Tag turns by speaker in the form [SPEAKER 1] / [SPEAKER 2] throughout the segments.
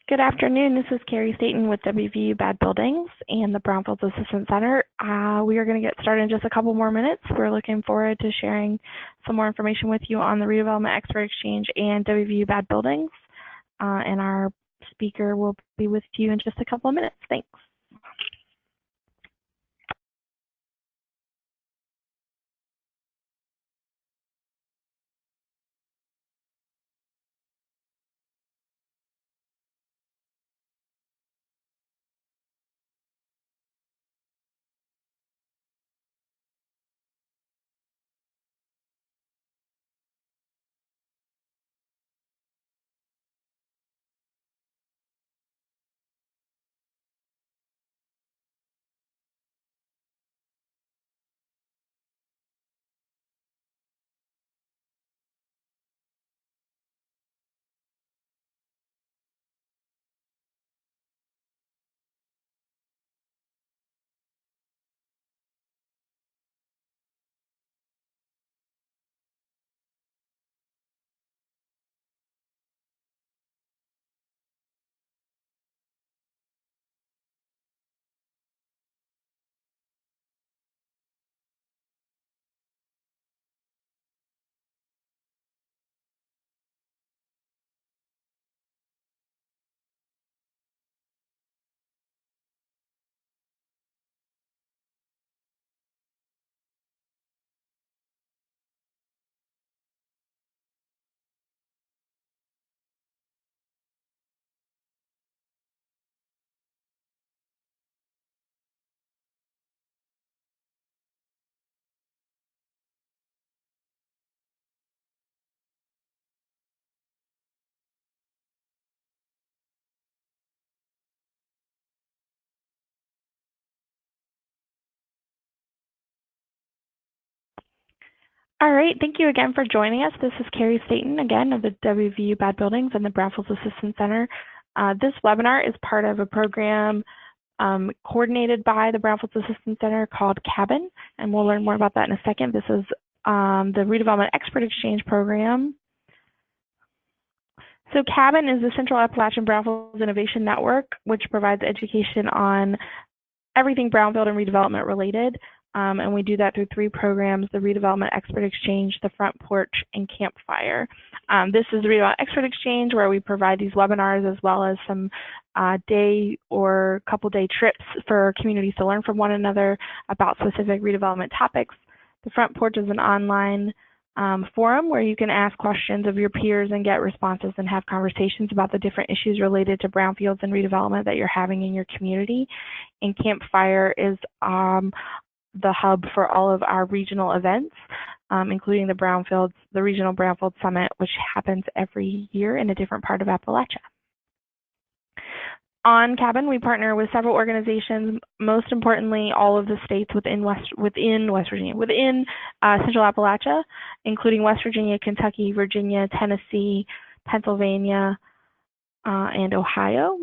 [SPEAKER 1] Good afternoon. This is Carrie Staten with WVU Bad Buildings and the Brownfields Assistance Center. We are going to get started in just a couple more minutes. We're looking forward to sharing some more information with you on the Redevelopment Expert Exchange and WVU Bad Buildings. And our speaker will be with you in just a couple of minutes. Thanks. All right, thank you again for joining us. This is Carrie Staten, again, of the WVU Bad Buildings and the Brownfields Assistance Center. This webinar is part of a program coordinated by the Brownfields Assistance Center called CABIN, and we'll learn more about that in a second. This is the Redevelopment Expert Exchange Program. So CABIN is the Central Appalachian Brownfields Innovation Network, which provides education on everything brownfield and redevelopment related. And we do that through 3 programs: the Redevelopment Expert Exchange, the Front Porch, and Campfire. This is the Redevelopment Expert Exchange, where we provide these webinars as well as some day or couple-day trips for communities to learn from one another about specific redevelopment topics. The Front Porch is an online forum where you can ask questions of your peers and get responses and have conversations about the different issues related to brownfields and redevelopment that you're having in your community. And Campfire is the hub for all of our regional events, including the Regional Brownfield Summit, which happens every year in a different part of Appalachia. On CABIN, we partner with several organizations, most importantly, all of the states within Central Appalachia, including West Virginia, Kentucky, Virginia, Tennessee, Pennsylvania, and Ohio.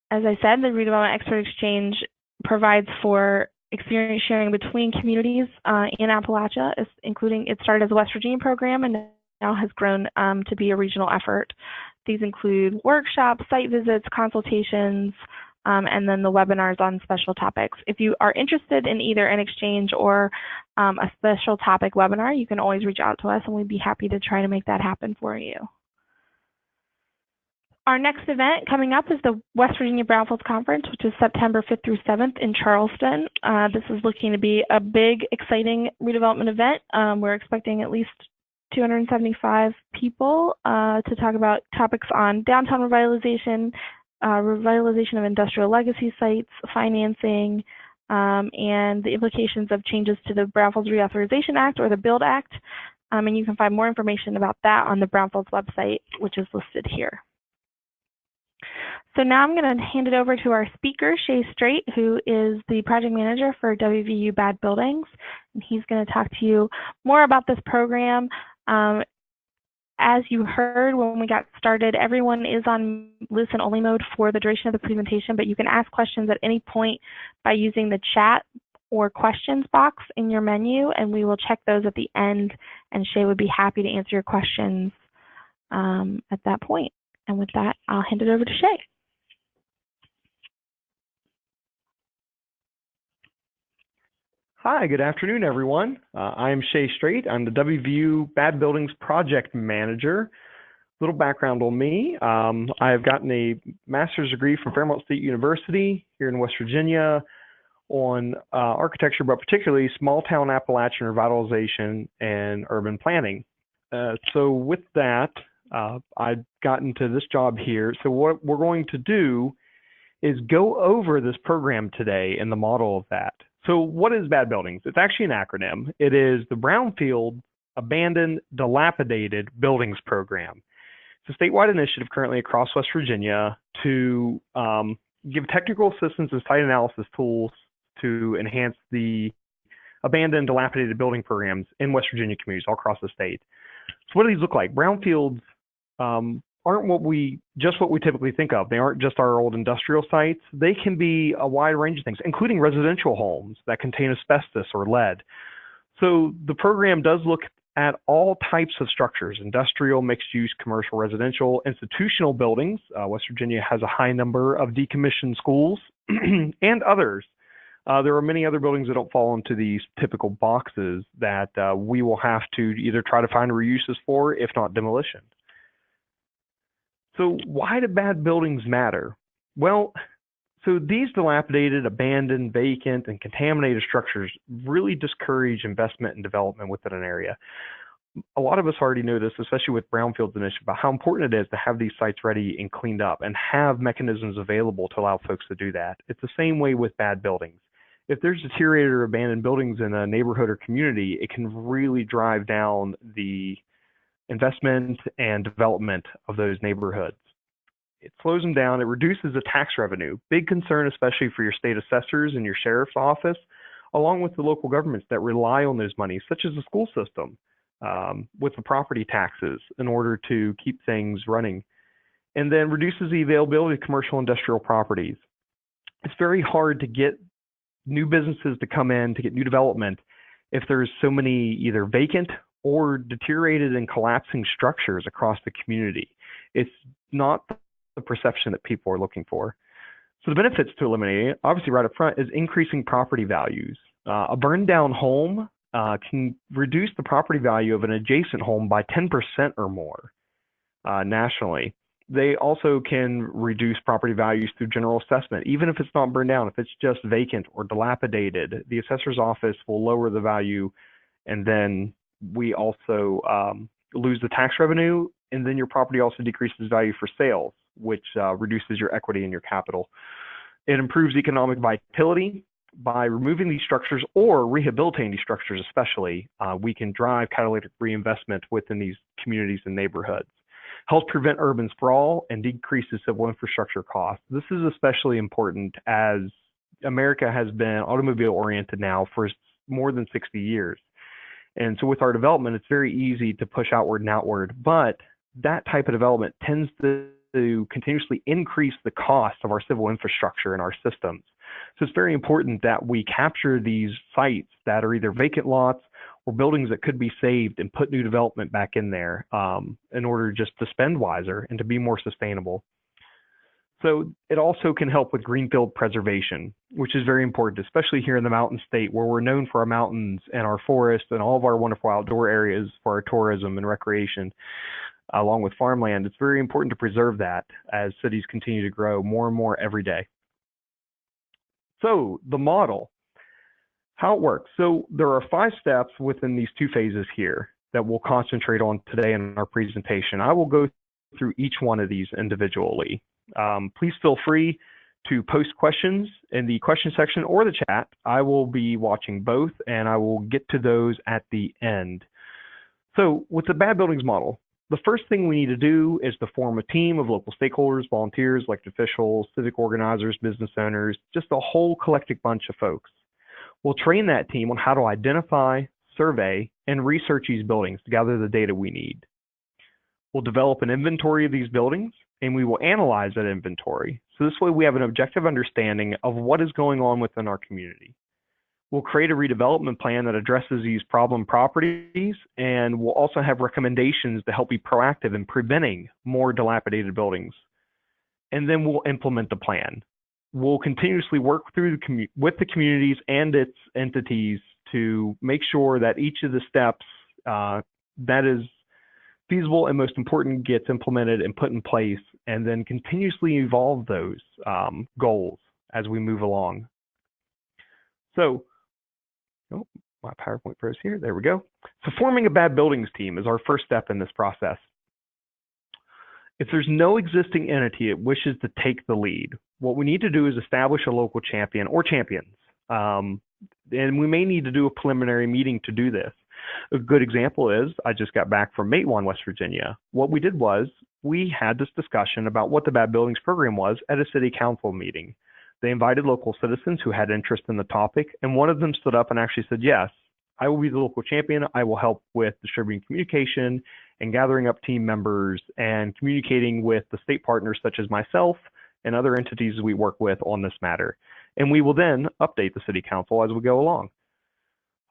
[SPEAKER 1] As I said, the Redevelopment Expert Exchange provides for experience sharing between communities in Appalachia, including it started as a West Virginia program and now has grown to be a regional effort. These include workshops, site visits, consultations, and then the webinars on special topics. If you are interested in either an exchange or a special topic webinar, you can always reach out to us and we'd be happy to try to make that happen for you. Our next event coming up is the West Virginia Brownfields Conference, which is September 5th through 7th in Charleston. This is looking to be a big, exciting redevelopment event. We're expecting at least 275 people to talk about topics on downtown revitalization, revitalization of industrial legacy sites, financing, and the implications of changes to the Brownfields Reauthorization Act or the BUILD Act. And you can find more information about that on the Brownfields website, which is listed here. So now I'm going to hand it over to our speaker, Shay Straight, who is the project manager for WVU Bad Buildings. And he's going to talk to you more about this program. As you heard when we got started, everyone is on listen-only mode for the duration of the presentation, but you can ask questions at any point by using the chat or questions box in your menu, and we will check those at the end, and Shay would be happy to answer your questions at that point. And with that, I'll hand it over to Shay.
[SPEAKER 2] Hi, good afternoon, everyone. I'm Shay Straight. I'm the WVU Bad Buildings Project Manager. Little background on me. I have gotten a master's degree from Fairmont State University here in West Virginia on architecture, but particularly small town Appalachian revitalization and urban planning. So with that, I've gotten to this job here. So what we're going to do is go over this program today and the model of that. So what is Bad Buildings? It's actually an acronym. It is the Brownfields Abandoned Dilapidated Buildings Program. It's a statewide initiative currently across West Virginia to give technical assistance and site analysis tools to enhance the abandoned dilapidated building programs in West Virginia communities all across the state. So what do these look like? Brownfields aren't what we typically think of. They aren't just our old industrial sites. They can be a wide range of things, including residential homes that contain asbestos or lead. So the program does look at all types of structures: industrial, mixed use, commercial, residential, institutional buildings. West Virginia has a high number of decommissioned schools and others. There are many other buildings that don't fall into these typical boxes that we will have to either try to find reuses for, if not demolition. So why do bad buildings matter? Well, so these dilapidated, abandoned, vacant, and contaminated structures really discourage investment and development within an area. A lot of us already know this, especially with Brownfields initiative, about how important it is to have these sites ready and cleaned up and have mechanisms available to allow folks to do that. It's the same way with bad buildings. If there's deteriorated or abandoned buildings in a neighborhood or community, it can really drive down the investment and development of those neighborhoods. It slows them down. It reduces the tax revenue. Big concern, especially for your state assessors and your sheriff's office, along with the local governments that rely on those monies, such as the school system, with the property taxes in order to keep things running. And then reduces the availability of commercial industrial properties. It's very hard to get new businesses to come in, to get new development, if there's so many either vacant or deteriorated and collapsing structures across the community. It's not the perception that people are looking for. So the benefits to eliminating it, obviously right up front, is increasing property values. A burned down home can reduce the property value of an adjacent home by 10% or more nationally. They also can reduce property values through general assessment. Even if it's not burned down, if it's just vacant or dilapidated, the assessor's office will lower the value, and then we also lose the tax revenue, and then your property also decreases value for sales, which reduces your equity in your capital. It improves economic vitality. By removing these structures or rehabilitating these structures especially, we can drive catalytic reinvestment within these communities and neighborhoods. Helps prevent urban sprawl and decreases civil infrastructure costs. This is especially important as America has been automobile-oriented now for more than 60 years. And so with our development, it's very easy to push outward and outward, but that type of development tends to continuously increase the cost of our civil infrastructure and our systems. So it's very important that we capture these sites that are either vacant lots or buildings that could be saved and put new development back in there in order just to spend wiser and to be more sustainable. So it also can help with greenfield preservation, which is very important, especially here in the mountain state where we're known for our mountains and our forests and all of our wonderful outdoor areas for our tourism and recreation, along with farmland. It's very important to preserve that as cities continue to grow more and more every day. So the model, how it works. So there are 5 steps within these 2 phases here that we'll concentrate on today in our presentation. I will go through each one of these individually. Please feel free to post questions in the question section or the chat. I will be watching both, and I will get to those at the end. So with the bad buildings model, the first thing we need to do is to form a team of local stakeholders, volunteers, elected officials, civic organizers, business owners, just a whole collective bunch of folks. We'll train that team on how to identify, survey, and research these buildings to gather the data we need. We'll develop an inventory of these buildings, and we will analyze that inventory. So this way we have an objective understanding of what is going on within our community. We'll create a redevelopment plan that addresses these problem properties, and we'll also have recommendations to help be proactive in preventing more dilapidated buildings. And then we'll implement the plan. We'll continuously work through with the communities and its entities to make sure that each of the steps that is feasible and most important gets implemented and put in place, and then continuously evolve those goals as we move along. So, oh, my PowerPoint froze here. There we go. So forming a bad buildings team is our first step in this process. If there's no existing entity that wishes to take the lead, what we need to do is establish a local champion or champions. And we may need to do a preliminary meeting to do this. A good example is, I just got back from Matewan, West Virginia. What we did was, we had this discussion about what the Bad Buildings program was at a city council meeting. They invited local citizens who had interest in the topic, and one of them stood up and actually said, yes, I will be the local champion. I will help with distributing communication and gathering up team members and communicating with the state partners such as myself and other entities we work with on this matter. And we will then update the city council as we go along.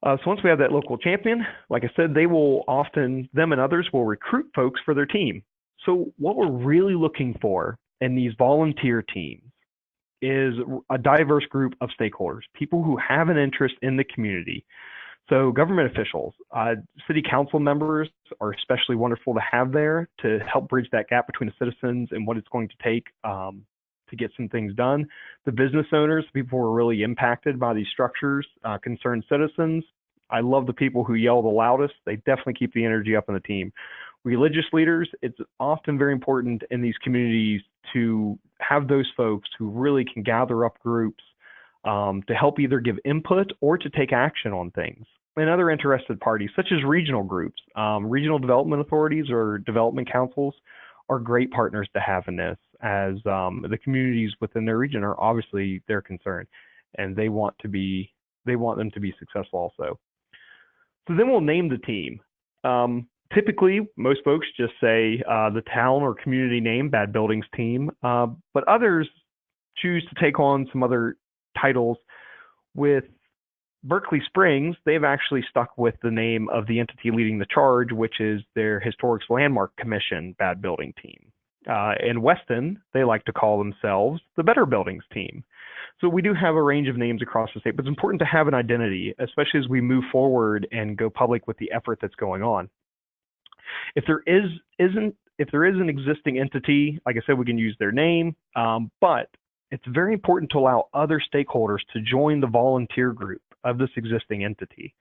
[SPEAKER 2] So once we have that local champion, like I said, they will often, them and others will recruit folks for their team. So what we're really looking for in these volunteer teams is a diverse group of stakeholders, people who have an interest in the community. So government officials, city council members are especially wonderful to have there to help bridge that gap between the citizens and what it's going to take to get some things done. The business owners, people who are really impacted by these structures, concerned citizens. I love the people who yell the loudest. They definitely keep the energy up in the team. Religious leaders, it's often very important in these communities to have those folks who really can gather up groups to help either give input or to take action on things. And other interested parties, such as regional groups, regional development authorities or development councils are great partners to have in this, as the communities within their region are obviously their concern, and they want them to be successful also. So then we'll name the team. Typically, most folks just say the town or community name, Bad Buildings Team, but others choose to take on some other titles. With Berkeley Springs, they've actually stuck with the name of the entity leading the charge, which is their Historic Landmark Commission Bad Building Team. In Weston, they like to call themselves the Better Buildings Team. So we do have a range of names across the state, but it's important to have an identity, especially as we move forward and go public with the effort that's going on. If there is an existing entity, like I said, we can use their name, but it's very important to allow other stakeholders to join the volunteer group of this existing entity.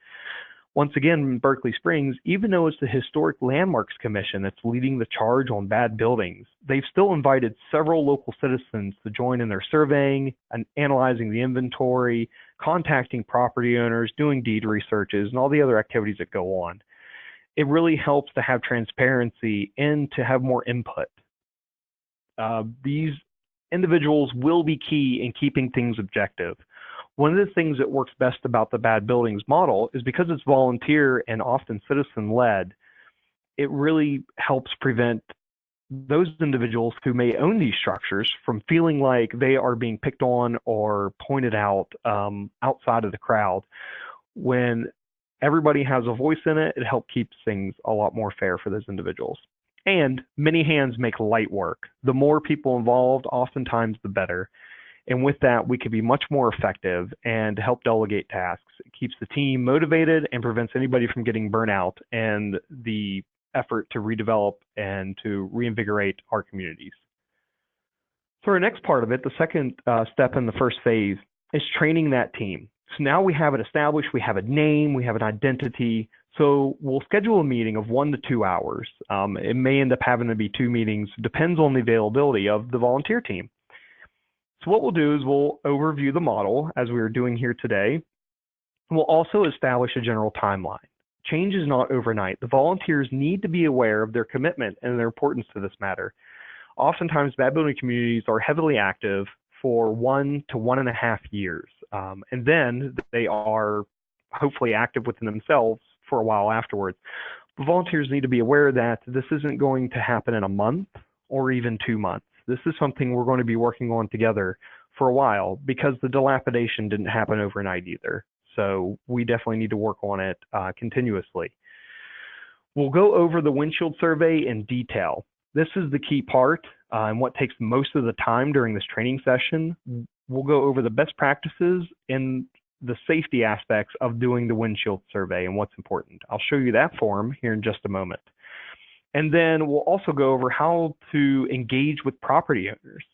[SPEAKER 2] Once again, in Berkeley Springs, even though it's the Historic Landmarks Commission that's leading the charge on bad buildings, they've still invited several local citizens to join in their surveying and analyzing the inventory, contacting property owners, doing deed researches, and all the other activities that go on. It really helps to have transparency and to have more input. These individuals will be key in keeping things objective. One of the things that works best about the Bad Buildings model is because it's volunteer and often citizen-led, it really helps prevent those individuals who may own these structures from feeling like they are being picked on or pointed out outside of the crowd. When everybody has a voice in it, it helps keep things a lot more fair for those individuals. And many hands make light work. The more people involved, oftentimes the better. And with that, we can be much more effective and help delegate tasks. It keeps the team motivated and prevents anybody from getting burnt out and the effort to redevelop and to reinvigorate our communities. So our next part of it, the second step in the first phase, is training that team. So now we have it established, we have a name, we have an identity. So we'll schedule a meeting of 1 to 2 hours. It may end up having to be 2 meetings, depends on the availability of the volunteer team. So what we'll do is we'll overview the model as we are doing here today. We'll also establish a general timeline. Change is not overnight. The volunteers need to be aware of their commitment and their importance to this matter. Oftentimes, bad building communities are heavily active for 1 to 1.5 years. And then they are hopefully active within themselves for a while afterwards. The volunteers need to be aware that this isn't going to happen in a month or even 2 months. This is something we're going to be working on together for a while because the dilapidation didn't happen overnight either. So we definitely need to work on it continuously. We'll go over the windshield survey in detail. This is the key part and what takes most of the time during this training session. We'll go over the best practices and the safety aspects of doing the windshield survey and what's important. I'll show you that form here in just a moment. And then we'll also go over how to engage with property owners.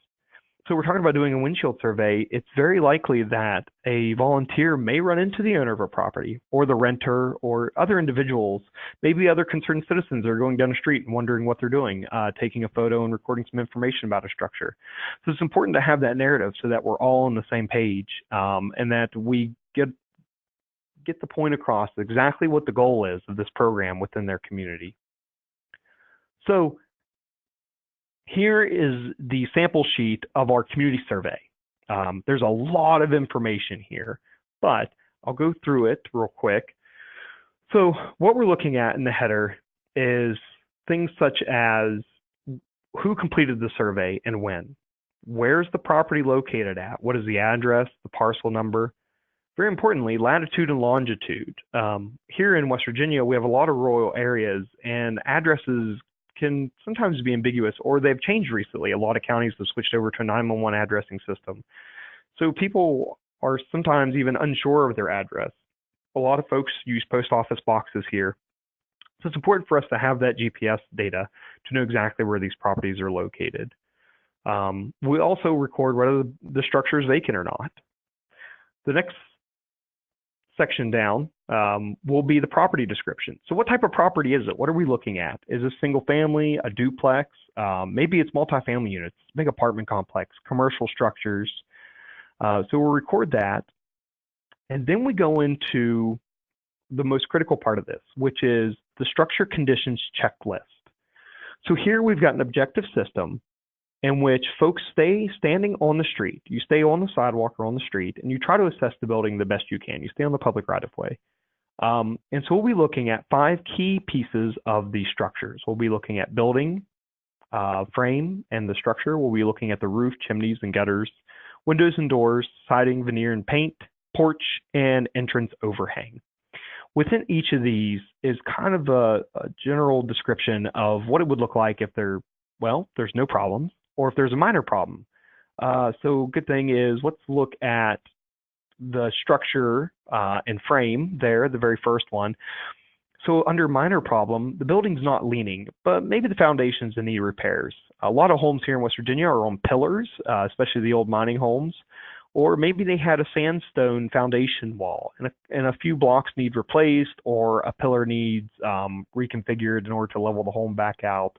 [SPEAKER 2] So we're talking about doing a windshield survey. It's very likely that a volunteer may run into the owner of a property or the renter or other individuals, maybe other concerned citizens are going down the street and wondering what they're doing, taking a photo and recording some information about a structure. So it's important to have that narrative so that we're all on the same page and that we get the point across exactly what the goal is of this program within their community. So here is the sample sheet of our community survey. There's a lot of information here, but I'll go through it real quick. So what we're looking at in the header is things such as who completed the survey and when. Where's the property located at? What is the address, the parcel number? Very importantly, latitude and longitude. Here in West Virginia, we have a lot of rural areas and addresses can sometimes be ambiguous, or they've changed recently. A lot of counties have switched over to a 911 addressing system. So people are sometimes even unsure of their address. A lot of folks use post office boxes here. So it's important for us to have that GPS data to know exactly where these properties are located. We also record whether the structure is vacant or not. The next section down will be the property description. So what type of property is it? What are we looking at? Is this single family, a duplex? Maybe it's multifamily units, big apartment complex, commercial structures. So we'll record that. And then we go into the most critical part of this, which is the structure conditions checklist. So here we've got an objective system in which folks stay standing on the street. You stay on the sidewalk or on the street, and you try to assess the building the best you can. You stay on the public right-of-way. And so we'll be looking at 5 key pieces of these structures. We'll be looking at building, frame, and the structure. We'll be looking at the roof, chimneys, and gutters, windows and doors, siding, veneer, and paint, porch, and entrance overhang. Within each of these is kind of a general description of what it would look like if there's no problems, or if there's a minor problem. So good thing is, let's look at the structure and frame there, the very first one. So under minor problem, the building's not leaning, but maybe the foundations need repairs. A lot of homes here in West Virginia are on pillars, especially the old mining homes, or maybe they had a sandstone foundation wall and a few blocks need replaced, or a pillar needs reconfigured in order to level the home back out.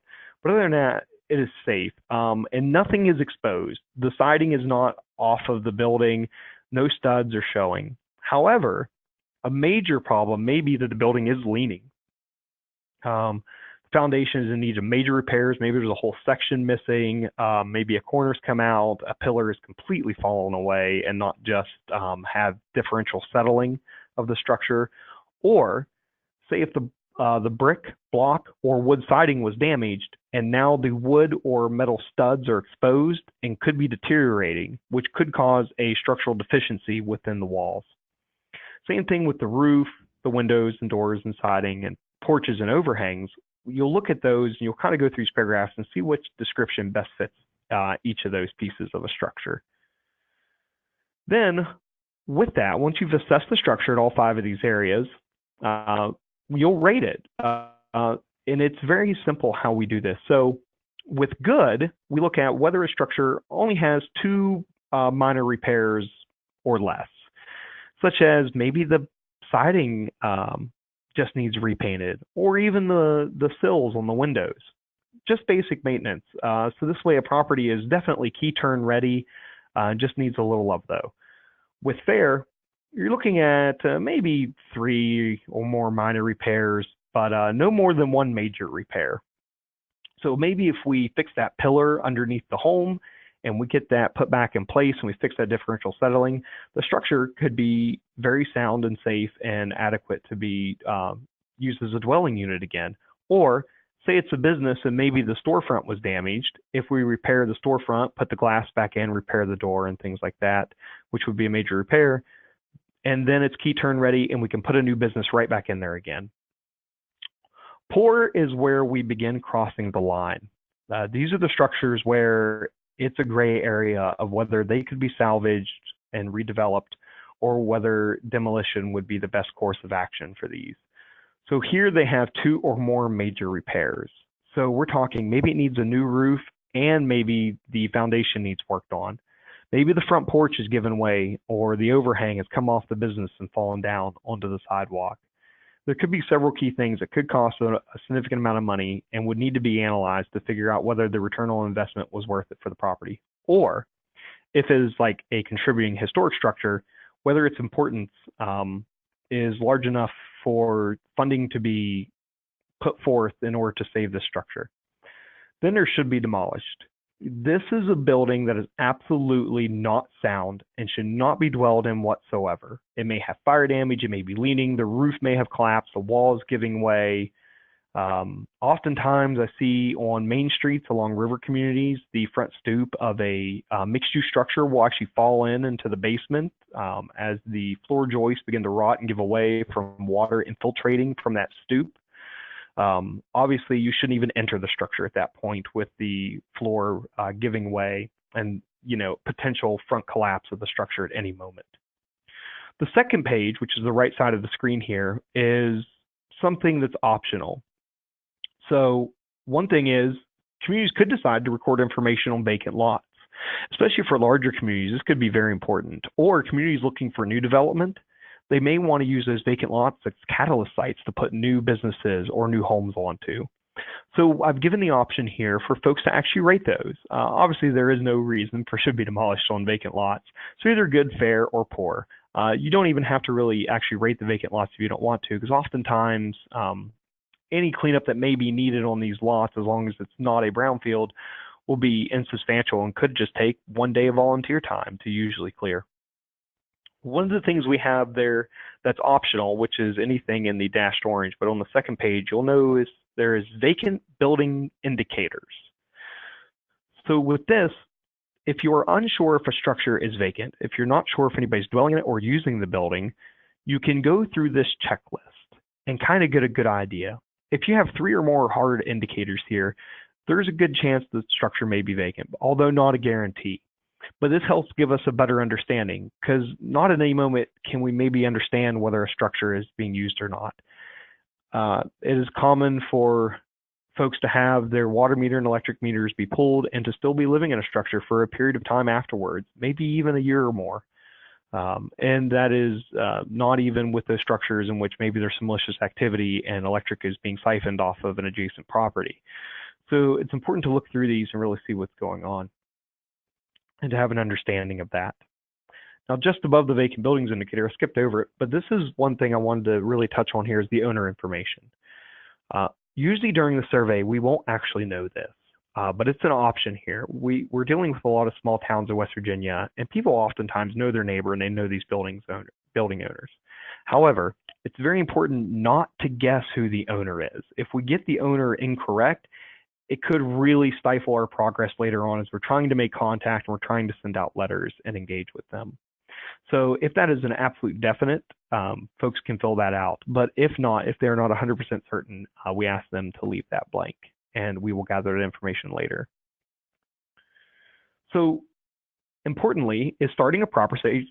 [SPEAKER 2] But other than that, it is safe, and nothing is exposed. The siding is not off of the building. No studs are showing. However, a major problem may be that the building is leaning. The foundation is in need of major repairs. Maybe there's a whole section missing. Maybe a corner's come out. A pillar is completely fallen away and not just have differential settling of the structure. Or say if the brick, block, or wood siding was damaged, and now the wood or metal studs are exposed and could be deteriorating, which could cause a structural deficiency within the walls. Same thing with the roof, the windows and doors and siding, and porches and overhangs. You'll look at those and you'll kind of go through these paragraphs and see which description best fits each of those pieces of a structure. Then, with that, once you've assessed the structure at all 5 of these areas, you'll rate it. And it's very simple how we do this. So with good, we look at whether a structure only has 2 minor repairs or less, such as maybe the siding just needs repainted, or even the sills on the windows. Just basic maintenance. So this way a property is definitely key turn ready, just needs a little love though. With fair, you're looking at maybe 3 or more minor repairs, but no more than 1 major repair. So maybe if we fix that pillar underneath the home and we get that put back in place and we fix that differential settling, the structure could be very sound and safe and adequate to be used as a dwelling unit again. Or say it's a business and maybe the storefront was damaged. If we repair the storefront, put the glass back in, repair the door and things like that, which would be a major repair, and then it's key turn ready, and we can put a new business right back in there again. Poor is where we begin crossing the line. These are the structures where it's a gray area of whether they could be salvaged and redeveloped or whether demolition would be the best course of action for these. So here they have 2 or more major repairs. So we're talking maybe it needs a new roof and maybe the foundation needs worked on. Maybe the front porch is given way or the overhang has come off the business and fallen down onto the sidewalk. There could be several key things that could cost a significant amount of money and would need to be analyzed to figure out whether the return on investment was worth it for the property. Or if it is like a contributing historic structure, whether its importance is large enough for funding to be put forth in order to save this structure. Then there should be demolished. This is a building that is absolutely not sound and should not be dwelled in whatsoever. It may have fire damage, it may be leaning, the roof may have collapsed, the walls giving way. Oftentimes I see on main streets along river communities, the front stoop of a mixed-use structure will actually fall into the basement as the floor joists begin to rot and give away from water infiltrating from that stoop. Obviously, you shouldn't even enter the structure at that point with the floor giving way and, potential front collapse of the structure at any moment. The second page, which is the right side of the screen here, is something that's optional. So one thing is communities could decide to record information on vacant lots, especially for larger communities. This could be very important. Or communities looking for new development, they may want to use those vacant lots as catalyst sites to put new businesses or new homes onto. So I've given the option here for folks to actually rate those. Obviously, there is no reason for should be demolished on vacant lots. So either good, fair, or poor. You don't even have to really actually rate the vacant lots if you don't want to, because oftentimes any cleanup that may be needed on these lots, as long as it's not a brownfield, will be insubstantial and could just take 1 day of volunteer time to usually clear. One of the things we have there that's optional, which is anything in the dashed orange, but on the second page, you'll notice there is vacant building indicators. So with this, if you are unsure if a structure is vacant, if you're not sure if anybody's dwelling in it or using the building, you can go through this checklist and kind of get a good idea. If you have 3 or more hard indicators here, there's a good chance the structure may be vacant, although not a guarantee. But this helps give us a better understanding, because not at any moment can we maybe understand whether a structure is being used or not. It is common for folks to have their water meter and electric meters be pulled and to still be living in a structure for a period of time afterwards, maybe even a year or more. And that is not even with those structures in which maybe there's some malicious activity and electric is being siphoned off of an adjacent property. So it's important to look through these and really see what's going on and to have an understanding of that. Now, just above the vacant buildings indicator, I skipped over it, but this is one thing I wanted to really touch on here is the owner information. Usually during the survey, we won't actually know this, but it's an option here. We're dealing with a lot of small towns in West Virginia, and people oftentimes know their neighbor and they know these building owners. However, it's very important not to guess who the owner is. If we get the owner incorrect, it could really stifle our progress later on as we're trying to make contact and we're trying to send out letters and engage with them. So if that is an absolute definite, folks can fill that out. But if not, if they're not 100% certain, we ask them to leave that blank and we will gather that information later. So importantly is starting a conversation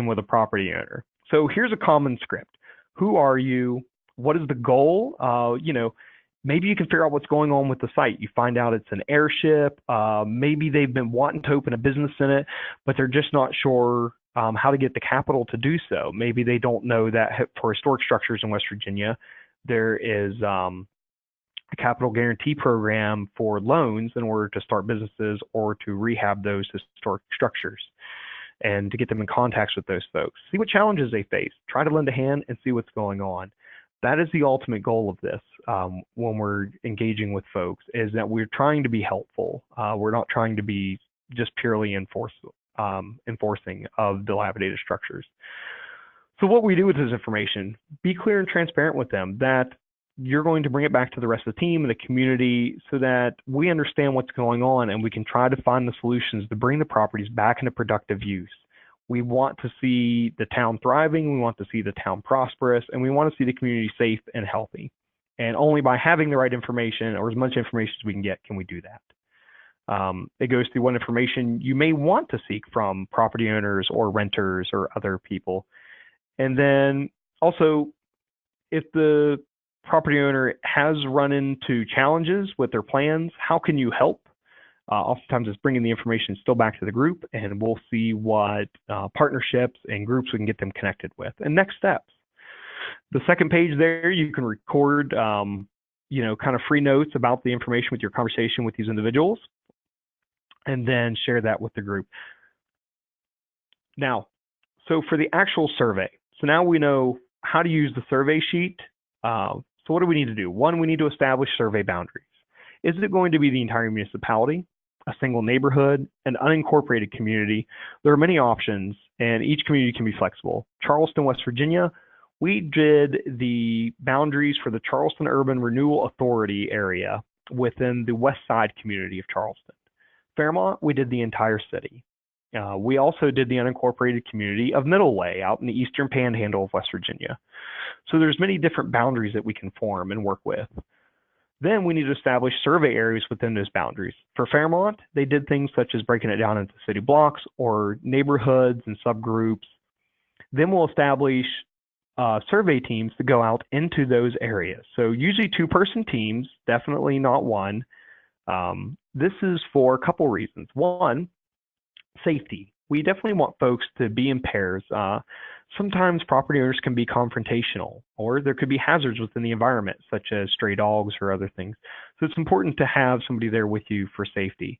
[SPEAKER 2] with a property owner. So here's a common script. Who are you? What is the goal? Maybe you can figure out what's going on with the site. You find out it's an airship. Maybe they've been wanting to open a business in it, but they're just not sure how to get the capital to do so. Maybe they don't know that for historic structures in West Virginia, there is a capital guarantee program for loans in order to start businesses or to rehab those historic structures and to get them in contact with those folks. See what challenges they face. Try to lend a hand and see what's going on. That is the ultimate goal of this when we're engaging with folks, is that we're trying to be helpful. We're not trying to be just purely enforcing of dilapidated structures. So what we do with this information, be clear and transparent with them that you're going to bring it back to the rest of the team and the community so that we understand what's going on and we can try to find the solutions to bring the properties back into productive use. We want to see the town thriving, we want to see the town prosperous, and we want to see the community safe and healthy. And only by having the right information, or as much information as we can get, can we do that. It goes through what information you may want to seek from property owners or renters or other people. And then also, if the property owner has run into challenges with their plans, how can you help? Oftentimes it's bringing the information still back to the group, and we'll see what partnerships and groups we can get them connected with. And next steps. The second page there, you can record, kind of free notes about the information with your conversation with these individuals, and then share that with the group. Now, so for the actual survey, so now we know how to use the survey sheet. So what do we need to do? One, we need to establish survey boundaries. Is it going to be the entire municipality, a single neighborhood, an unincorporated community? There are many options, and each community can be flexible. Charleston, West Virginia, we did the boundaries for the Charleston Urban Renewal Authority area within the West Side community of Charleston. Fairmont, we did the entire city. We also did the unincorporated community of Middle Way out in the eastern panhandle of West Virginia. So there's many different boundaries that we can form and work with. Then we need to establish survey areas within those boundaries. For Fairmont, they did things such as breaking it down into city blocks or neighborhoods and subgroups. Then we'll establish survey teams to go out into those areas. So usually two-person teams, definitely not one. This is for a couple reasons. One, safety. We definitely want folks to be in pairs. Sometimes property owners can be confrontational, or there could be hazards within the environment, such as stray dogs or other things. So it's important to have somebody there with you for safety.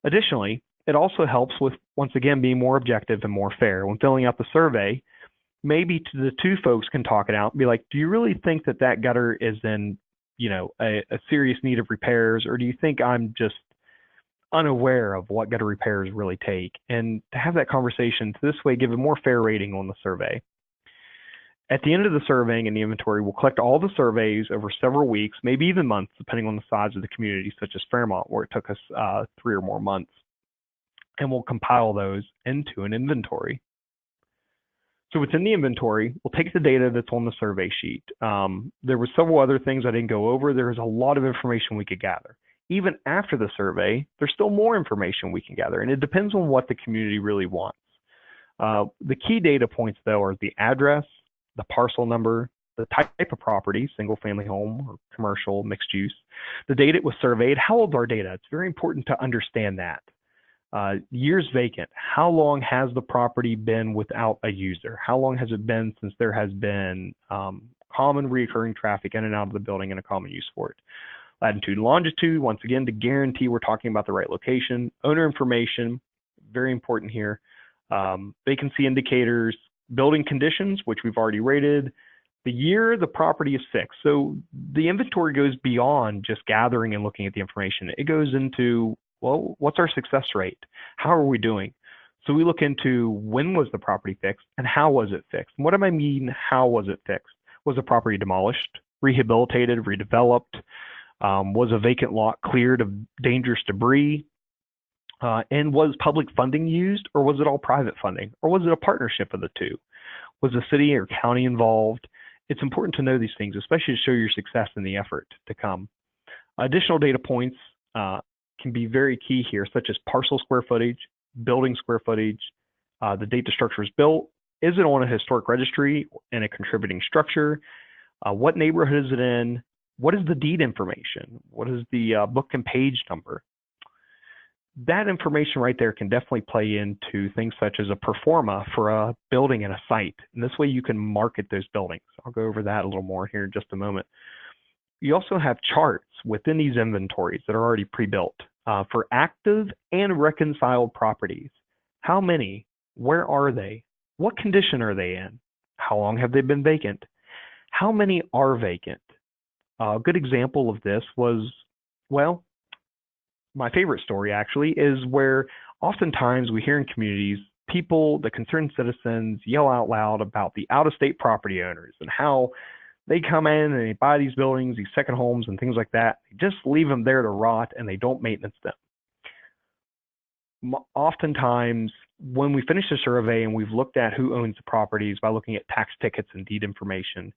[SPEAKER 2] Additionally, it also helps with, once again, being more objective and more fair. When filling out the survey, maybe the two folks can talk it out and be like, do you really think that that gutter is in, a serious need of repairs, or do you think I'm just unaware of what gutter repairs really take? And to have that conversation, to this way give a more fair rating on the survey. At the end of the surveying and the inventory, we'll collect all the surveys over several weeks, maybe even months, depending on the size of the community, such as Fairmont, where it took us 3 or more months. And we'll compile those into an inventory. So within the inventory, we'll take the data that's on the survey sheet. There were several other things I didn't go over. There was a lot of information we could gather. Even after the survey, there's still more information we can gather, and it depends on what the community really wants. The key data points, though, are the address, the parcel number, the type of property, single family home or commercial, mixed use, the date it was surveyed, how old is our data? It's very important to understand that. Years vacant, how long has the property been without a user? How long has it been since there has been common recurring traffic in and out of the building and a common use for it? Latitude and longitude, once again, to guarantee we're talking about the right location. Owner information, very important here. Vacancy indicators, building conditions, which we've already rated. The year the property is fixed. So the inventory goes beyond just gathering and looking at the information. It goes into, well, what's our success rate? How are we doing? So we look into when was the property fixed and how was it fixed? And what do I mean, how was it fixed? Was the property demolished, rehabilitated, redeveloped? Was a vacant lot cleared of dangerous debris? And was public funding used, or was it all private funding? Or was it a partnership of the two? Was the city or county involved? It's important to know these things, especially to show your success in the effort to come. Additional data points can be very key here, such as parcel square footage, building square footage, the date the structure is built, is it on a historic registry and a contributing structure? What neighborhood is it in? What is the deed information? What is the book and page number? That information right there can definitely play into things such as a pro forma for a building and a site. And this way you can market those buildings. I'll go over that a little more here in just a moment. You also have charts within these inventories that are already pre-built for active and reconciled properties. How many? Where are they? What condition are they in? How long have they been vacant? How many are vacant? A good example of this was, well, my favorite story actually is where oftentimes we hear in communities, people, the concerned citizens, yell out loud about the out-of-state property owners and how they come in and they buy these buildings, these second homes and things like that. They just leave them there to rot and they don't maintenance them. Oftentimes when we finish the survey and we've looked at who owns the properties by looking at tax tickets and deed information,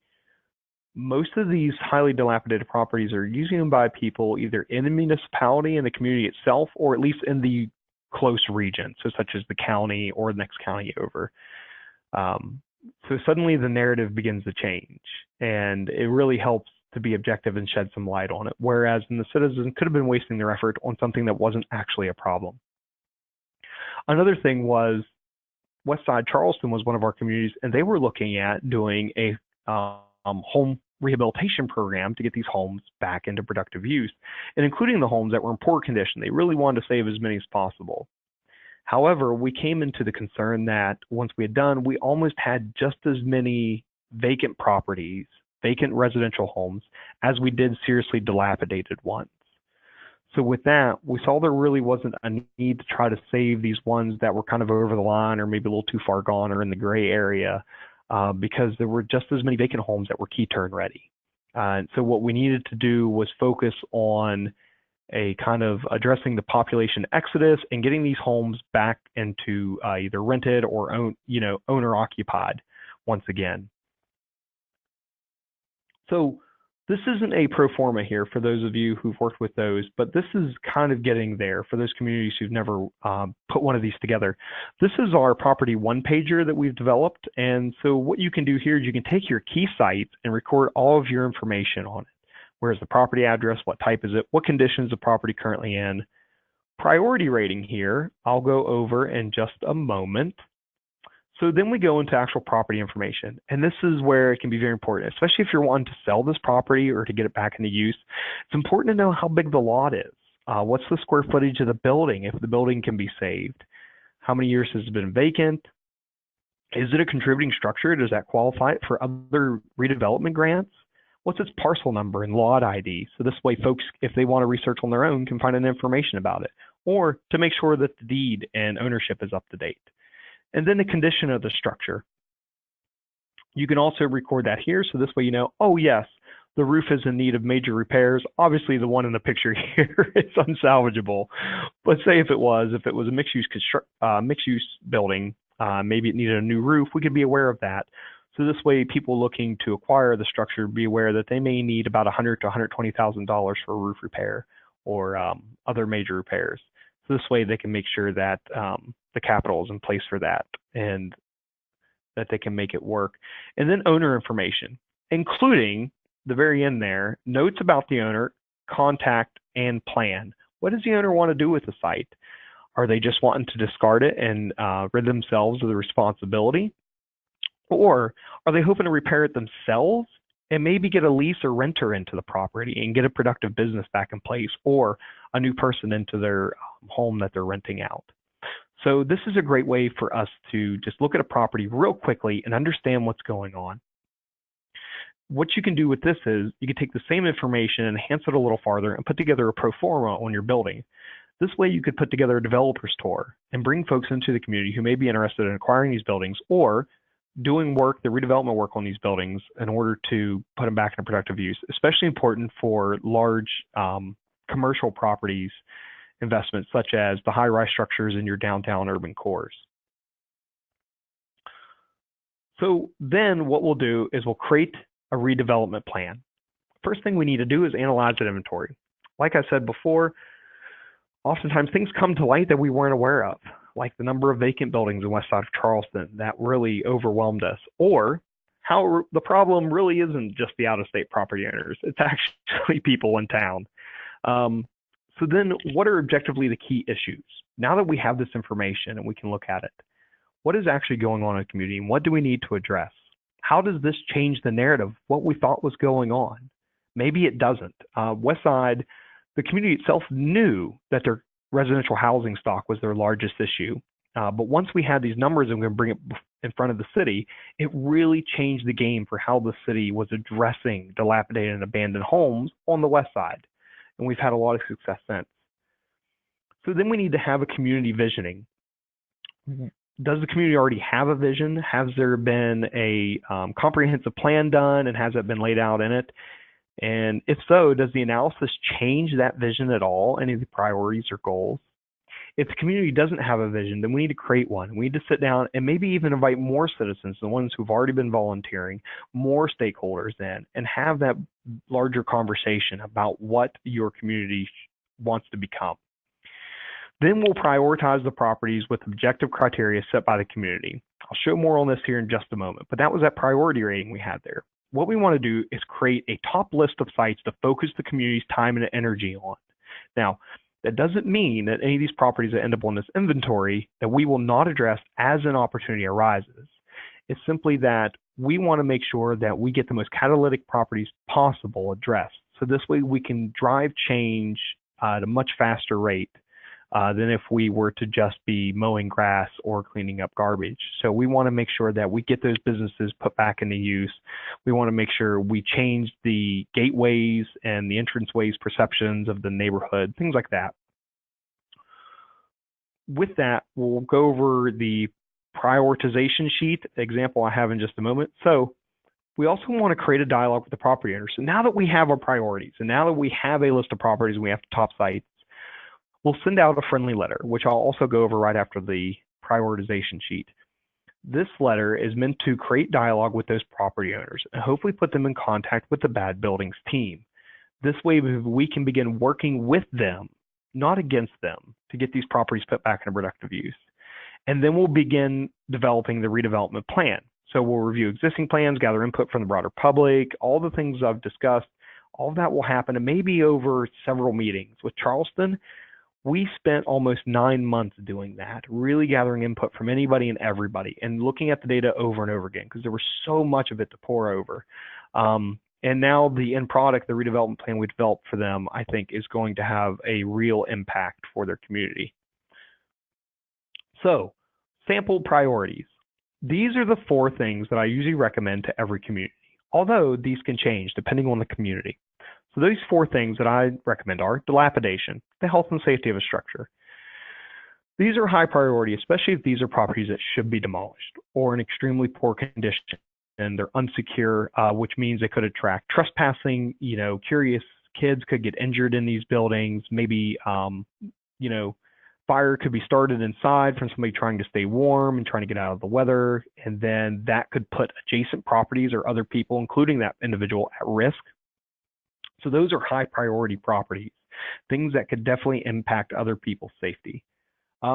[SPEAKER 2] most of these highly dilapidated properties are usually owned by people either in the municipality and the community itself, or at least in the close region, so such as the county or the next county over. So suddenly the narrative begins to change, and it really helps to be objective and shed some light on it, whereas the citizens could have been wasting their effort on something that wasn't actually a problem. Another thing was Westside Charleston was one of our communities, and they were looking at doing a home rehabilitation program to get these homes back into productive use, and including the homes that were in poor condition. They really wanted to save as many as possible. However, we came into the concern that once we had done, we almost had just as many vacant properties, vacant residential homes, as we did seriously dilapidated ones. So with that, we saw there really wasn't a need to try to save these ones that were kind of over the line or maybe a little too far gone or in the gray area, because there were just as many vacant homes that were key turn ready. And so what we needed to do was focus on a kind of addressing the population exodus and getting these homes back into either rented or owner occupied once again. So this isn't a pro forma here for those of you who've worked with those, but this is kind of getting there for those communities who've never put one of these together. This is our property one-pager that we've developed. And so what you can do here is you can take your key sites and record all of your information on it. Where's the property address? What type is it? What condition is the property currently in? Priority rating here, I'll go over in just a moment. So then we go into actual property information. And this is where it can be very important, especially if you're wanting to sell this property or to get it back into use. It's important to know how big the lot is. What's the square footage of the building, if the building can be saved? How many years has it been vacant? Is it a contributing structure? Does that qualify for other redevelopment grants? What's its parcel number and lot ID? So this way folks, if they want to research on their own, can find an information about it, or to make sure that the deed and ownership is up to date. And then the condition of the structure. You can also record that here. So this way you know, oh yes, the roof is in need of major repairs. Obviously the one in the picture here is unsalvageable. But say if it was a mixed-use building, maybe it needed a new roof, we could be aware of that. So this way, people looking to acquire the structure be aware that they may need about $100,000 to $120,000 for a roof repair or other major repairs. So this way, they can make sure that the capital is in place for that and that they can make it work. And then owner information, including the very end there, notes about the owner, contact, and plan. What does the owner want to do with the site? Are they just wanting to discard it and rid themselves of the responsibility? Or are they hoping to repair it themselves and maybe get a lease or renter into the property and get a productive business back in place, or a new person into their home that they're renting out? So this is a great way for us to just look at a property real quickly and understand what's going on. What you can do with this is you can take the same information, enhance it a little farther, and put together a pro forma on your building. This way you could put together a developer's tour and bring folks into the community who may be interested in acquiring these buildings or doing work, the redevelopment work on these buildings in order to put them back in productive use, especially important for large commercial properties investments, such as the high-rise structures in your downtown urban cores. So then what we'll do is we'll create a redevelopment plan. First thing we need to do is analyze that inventory. Like I said before, oftentimes things come to light that we weren't aware of, like the number of vacant buildings in West Side of Charleston that really overwhelmed us, or how the problem really isn't just the out-of-state property owners, it's actually people in town. So then what are objectively the key issues? Now that we have this information and we can look at it, what is actually going on in the community and what do we need to address? How does this change the narrative, what we thought was going on? Maybe it doesn't. West Side, the community itself knew that their residential housing stock was their largest issue. But once we had these numbers and we're going to bring it in front of the city, it really changed the game for how the city was addressing dilapidated and abandoned homes on the West Side. And we've had a lot of success since. So then we need to have a community visioning. Does the community already have a vision? Has there been a comprehensive plan done, and has it been laid out in it? And if so, does the analysis change that vision at all, any of the priorities or goals? If the community doesn't have a vision, then we need to create one. We need to sit down and maybe even invite more citizens, the ones who've already been volunteering, more stakeholders in, and have that larger conversation about what your community wants to become. Then we'll prioritize the properties with objective criteria set by the community. I'll show more on this here in just a moment, but that was that priority rating we had there. What we want to do is create a top list of sites to focus the community's time and energy on. Now, that doesn't mean that any of these properties that end up on this inventory that we will not address as an opportunity arises. It's simply that we want to make sure that we get the most catalytic properties possible addressed. So this way we can drive change at a much faster rate than if we were to just be mowing grass or cleaning up garbage. So we want to make sure that we get those businesses put back into use. We want to make sure we change the gateways and the entranceways perceptions of the neighborhood, things like that. With that, we'll go over the prioritization sheet example I have in just a moment. So we also want to create a dialogue with the property owner. So now that we have our priorities and now that we have a list of properties and we have top sites, we'll send out a friendly letter, which I'll also go over right after the prioritization sheet. This letter is meant to create dialogue with those property owners and hopefully put them in contact with the Bad Buildings team. This way we can begin working with them, not against them, to get these properties put back into productive use. And then we'll begin developing the redevelopment plan. So we'll review existing plans, gather input from the broader public, all the things I've discussed. All of that will happen, and maybe over several meetings. With Charleston, we spent almost 9 months doing that, really gathering input from anybody and everybody and looking at the data over and over again because there was so much of it to pour over. And now the end product, the redevelopment plan we developed for them, I think is going to have a real impact for their community. So, sample priorities. These are the 4 things that I usually recommend to every community, although these can change depending on the community. So those 4 things that I recommend are dilapidation, the health and safety of a structure. These are high priority, especially if these are properties that should be demolished or in extremely poor condition and they're unsecure, which means they could attract trespassing. Curious kids could get injured in these buildings. Maybe, fire could be started inside from somebody trying to stay warm and trying to get out of the weather. And then that could put adjacent properties or other people, including that individual, at risk. So those are high priority properties, things that could definitely impact other people's safety.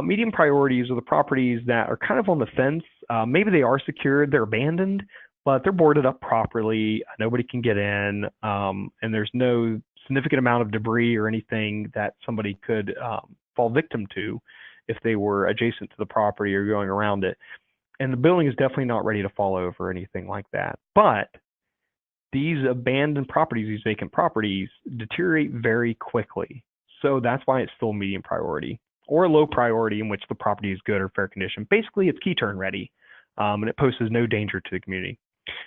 [SPEAKER 2] Medium priorities are the properties that are kind of on the fence. Maybe they are secured, they're abandoned, but they're boarded up properly. Nobody can get in, and there's no significant amount of debris or anything that somebody could fall victim to if they were adjacent to the property or going around it. And the building is definitely not ready to fall over or anything like that. But these abandoned properties, these vacant properties, deteriorate very quickly. So that's why it's still a medium priority or a low priority in which the property is good or fair condition. Basically, it's key turn ready, and it poses no danger to the community.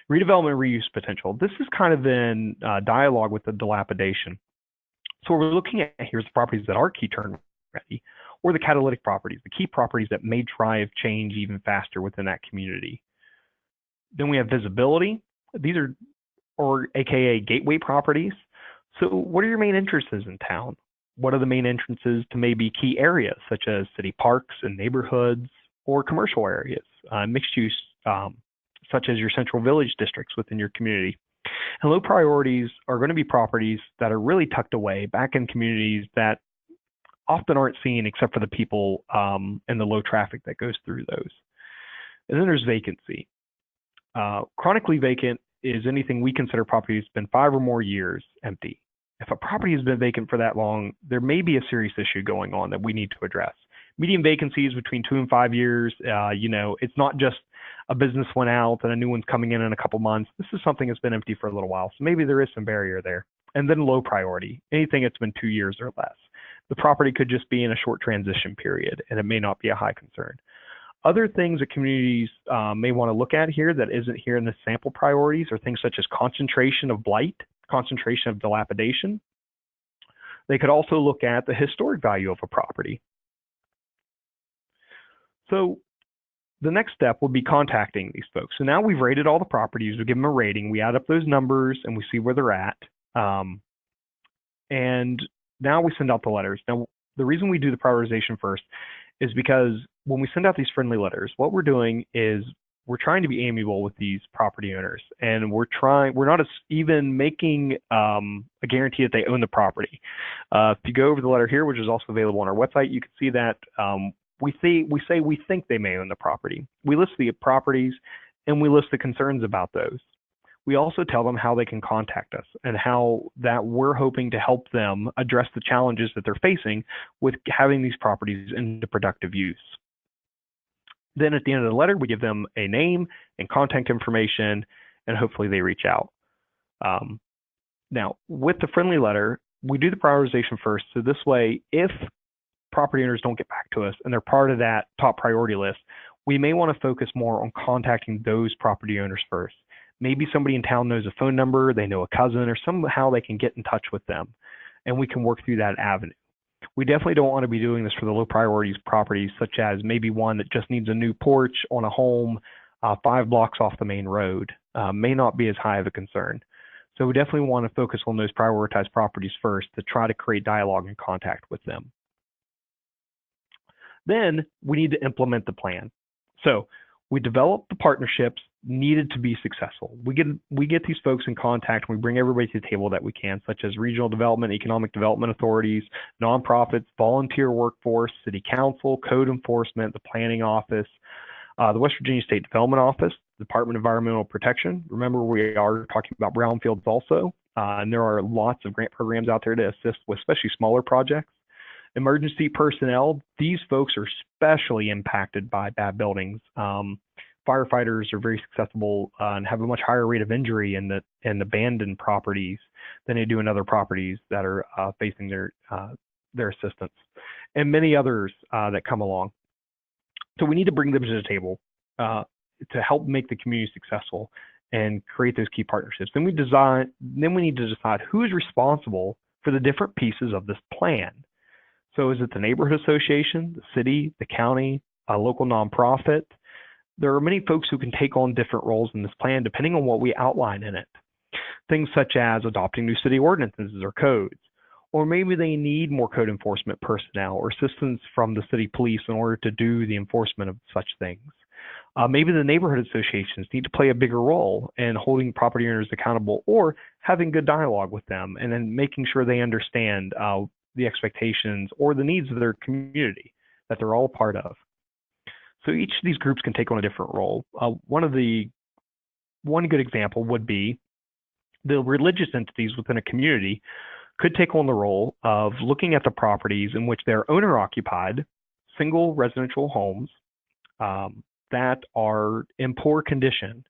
[SPEAKER 2] Redevelopment reuse potential. This is kind of in dialogue with the dilapidation. So what we're looking at here is the properties that are key turn ready or the catalytic properties, the key properties that may drive change even faster within that community. Then we have visibility. These are or AKA gateway properties. So what are your main entrances in town? What are the main entrances to maybe key areas such as city parks and neighborhoods or commercial areas, mixed use, such as your central village districts within your community? And low priorities are going to be properties that are really tucked away back in communities that often aren't seen except for the people and the low traffic that goes through those. And then there's vacancy. Chronically vacant is anything we consider property that's been 5 or more years empty. If a property has been vacant for that long, there may be a serious issue going on that we need to address. Median vacancies between 2 and 5 years. It's not just a business went out and a new one's coming in a couple months. This is something that's been empty for a little while. So maybe there is some barrier there. And then low priority, anything that's been 2 years or less. The property could just be in a short transition period and it may not be a high concern. Other things that communities may want to look at here that isn't here in the sample priorities are things such as concentration of blight, concentration of dilapidation. They could also look at the historic value of a property. So the next step would be contacting these folks. So now we've rated all the properties, we give them a rating, we add up those numbers and we see where they're at. And now we send out the letters. Now, The reason we do the prioritization first is because when we send out these friendly letters, what we're doing is we're trying to be amiable with these property owners, and we're not even making a guarantee that they own the property. If you go over the letter here, which is also available on our website, you can see that we say we think they may own the property. We list the properties and we list the concerns about those. We also tell them how they can contact us and how that we're hoping to help them address the challenges that they're facing with having these properties into productive use. Then at the end of the letter, we give them a name and contact information, and hopefully they reach out. Now, with the friendly letter, we do the prioritization first. So this way, if property owners don't get back to us and they're part of that top priority list, we may want to focus more on contacting those property owners first. Maybe somebody in town knows a phone number, they know a cousin, or somehow they can get in touch with them, and we can work through that avenue. We definitely don't want to be doing this for the low priorities properties, such as maybe one that just needs a new porch on a home 5 blocks off the main road. May not be as high of a concern. So we definitely want to focus on those prioritized properties first to try to create dialogue and contact with them. Then we need to implement the plan. So we develop the partnerships needed to be successful. We get these folks in contact, and we bring everybody to the table that we can, such as regional development, economic development authorities, nonprofits, volunteer workforce, city council, code enforcement, the planning office, the West Virginia State Development Office, Department of Environmental Protection. Remember, we are talking about brownfields also, and there are lots of grant programs out there to assist with especially smaller projects. Emergency personnel, these folks are especially impacted by bad buildings. Firefighters are very susceptible and have a much higher rate of injury in abandoned properties than they do in other properties that are facing their assistance, and many others that come along. So we need to bring them to the table to help make the community successful and create those key partnerships. Then we need to decide who is responsible for the different pieces of this plan. So is it the neighborhood association, the city, the county, a local nonprofit? There are many folks who can take on different roles in this plan depending on what we outline in it. Things such as adopting new city ordinances or codes, or maybe they need more code enforcement personnel or assistance from the city police in order to do the enforcement of such things. Maybe the neighborhood associations need to play a bigger role in holding property owners accountable or having good dialogue with them and then making sure they understand the expectations or the needs of their community that they're all part of. So each of these groups can take on a different role. One good example would be the religious entities within a community could take on the role of looking at the properties in which they're owner-occupied, single residential homes that are in poor condition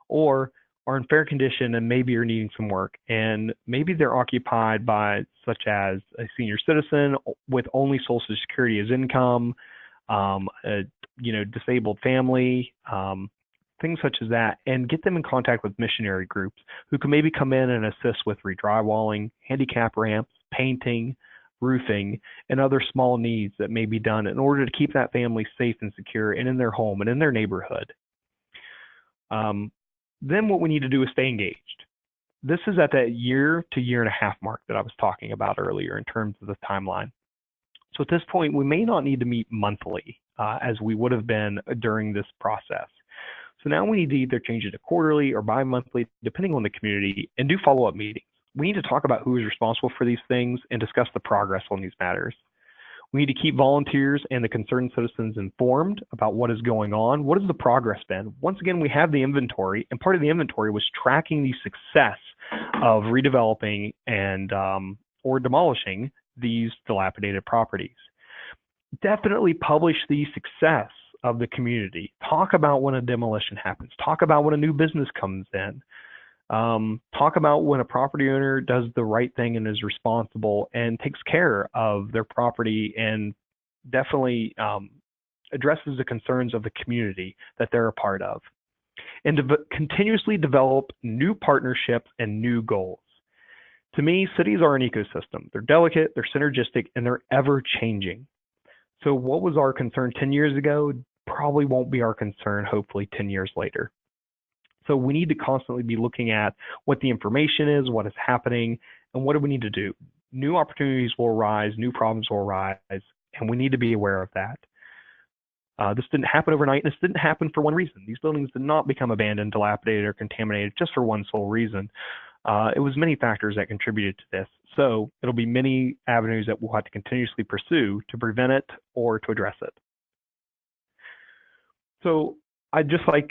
[SPEAKER 2] or are in fair condition and maybe are needing some work. And maybe they're occupied by such as a senior citizen with only Social Security as income, a disabled family, things such as that, and get them in contact with missionary groups who can maybe come in and assist with redrywalling, handicap ramps, painting, roofing, and other small needs that may be done in order to keep that family safe and secure and in their home and in their neighborhood. Then what we need to do is stay engaged. This is at that year to year and a half mark that I was talking about earlier in terms of the timeline. So at this point, we may not need to meet monthly as we would have been during this process. So now we need to either change it to quarterly or bi-monthly, depending on the community, and do follow-up meetings. We need to talk about who is responsible for these things and discuss the progress on these matters. We need to keep volunteers and the concerned citizens informed about what is going on. What has the progress been? Once again, we have the inventory, and part of the inventory was tracking the success of redeveloping and or demolishing these dilapidated properties. Definitely publish the success of the community. Talk about when a demolition happens. Talk about when a new business comes in. Talk about when a property owner does the right thing and is responsible and takes care of their property and definitely addresses the concerns of the community that they're a part of. And continuously develop new partnerships and new goals. To me, cities are an ecosystem. They're delicate, they're synergistic, and they're ever changing. So what was our concern 10 years ago probably won't be our concern, hopefully, 10 years later. So we need to constantly be looking at what the information is, what is happening, and what do we need to do. new opportunities will arise, new problems will arise, and we need to be aware of that. This didn't happen overnight, and this didn't happen for one reason. These buildings did not become abandoned, dilapidated, or contaminated just for one sole reason. It was many factors that contributed to this. So it'll be many avenues that we'll have to continuously pursue to prevent it or to address it. So I just like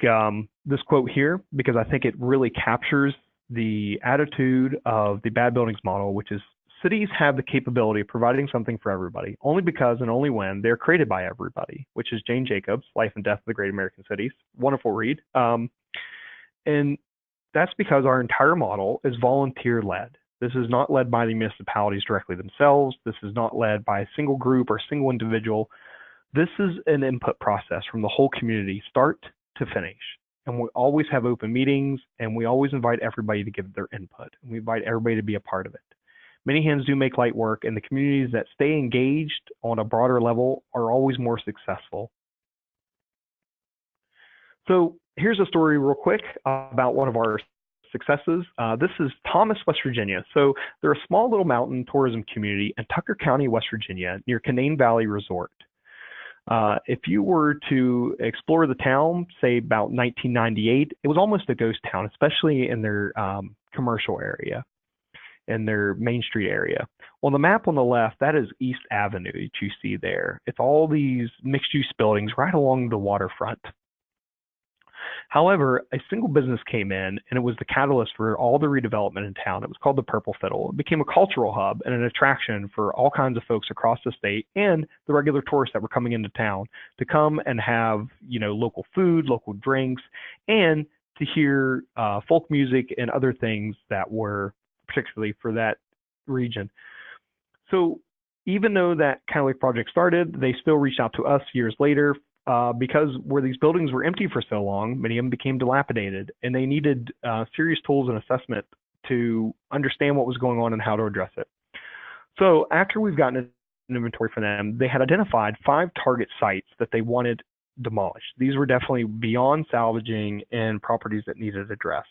[SPEAKER 2] this quote here because I think it really captures the attitude of the bad buildings model, which is cities have the capability of providing something for everybody, only because and only when they're created by everybody, which is Jane Jacobs' Life and Death of the Great American Cities. Wonderful read. And that's because our entire model is volunteer-led. This is not led by the municipalities directly themselves. This is not led by a single group or a single individual. This is an input process from the whole community, start to finish. And we always have open meetings, and we always invite everybody to give their input. And we invite everybody to be a part of it. Many hands do make light work, and the communities that stay engaged on a broader level are always more successful. So here's a story real quick about one of our successes. This is Thomas, West Virginia. So they're a small little mountain tourism community in Tucker County, West Virginia, near Canaan Valley Resort. If you were to explore the town, say about 1998, it was almost a ghost town, especially in their commercial area, in their Main Street area. On the map on the left, that is East Avenue that you see there. It's all these mixed-use buildings right along the waterfront. However, a single business came in, and it was the catalyst for all the redevelopment in town. It was called the Purple Fiddle. It became a cultural hub and an attraction for all kinds of folks across the state and the regular tourists that were coming into town to come and have, local food, local drinks, and to hear folk music and other things that were particularly for that region. So even though that kind of like project started, they still reached out to us years later because where these buildings were empty for so long, many of them became dilapidated, and they needed serious tools and assessment to understand what was going on and how to address it. So after we've gotten an inventory for them, they had identified 5 target sites that they wanted demolished. These were definitely beyond salvaging and properties that needed addressed.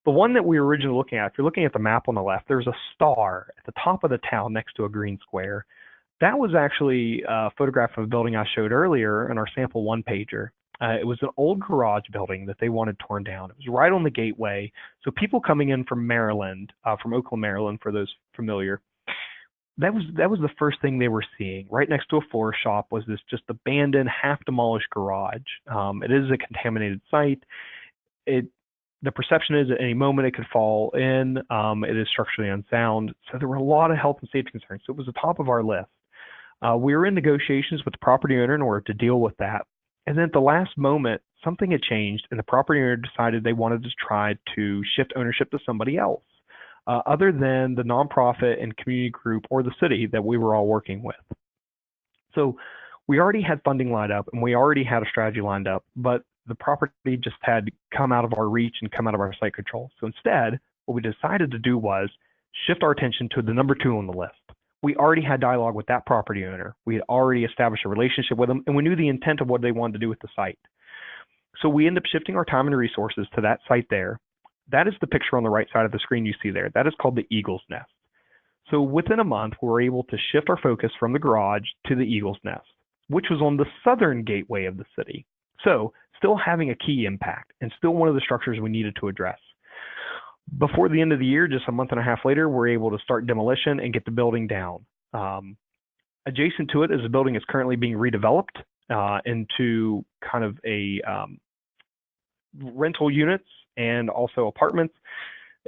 [SPEAKER 2] The one that we were originally looking at, if you're looking at the map on the left, there's a star at the top of the town next to a green square. That was actually a photograph of a building I showed earlier in our sample one-pager. It was an old garage building that they wanted torn down. It was right on the gateway. So people coming in from Maryland, from Oakland, Maryland, for those familiar, that was the first thing they were seeing. Right next to a floor shop was this just abandoned, half-demolished garage. It is a contaminated site. The perception is at any moment it could fall in. It is structurally unsound. So there were a lot of health and safety concerns. So it was the top of our list. We were in negotiations with the property owner in order to deal with that. And then at the last moment, something had changed, and the property owner decided they wanted to try to shift ownership to somebody else, other than the nonprofit and community group or the city that we were all working with. So we already had funding lined up, and we already had a strategy lined up, but the property just had come out of our reach and come out of our site control. So instead, what we decided to do was shift our attention to the number 2 on the list. We already had dialogue with that property owner. We had already established a relationship with them, and we knew the intent of what they wanted to do with the site. So we ended up shifting our time and resources to that site there. That is the picture on the right side of the screen you see there. That is called the Eagle's Nest. So within a month, we were able to shift our focus from the garage to the Eagle's Nest, which was on the southern gateway of the city. So still having a key impact and still one of the structures we needed to address. Before the end of the year, just a month and a half later, we're able to start demolition and get the building down. Adjacent to it is a building that's currently being redeveloped into kind of a rental units and also apartments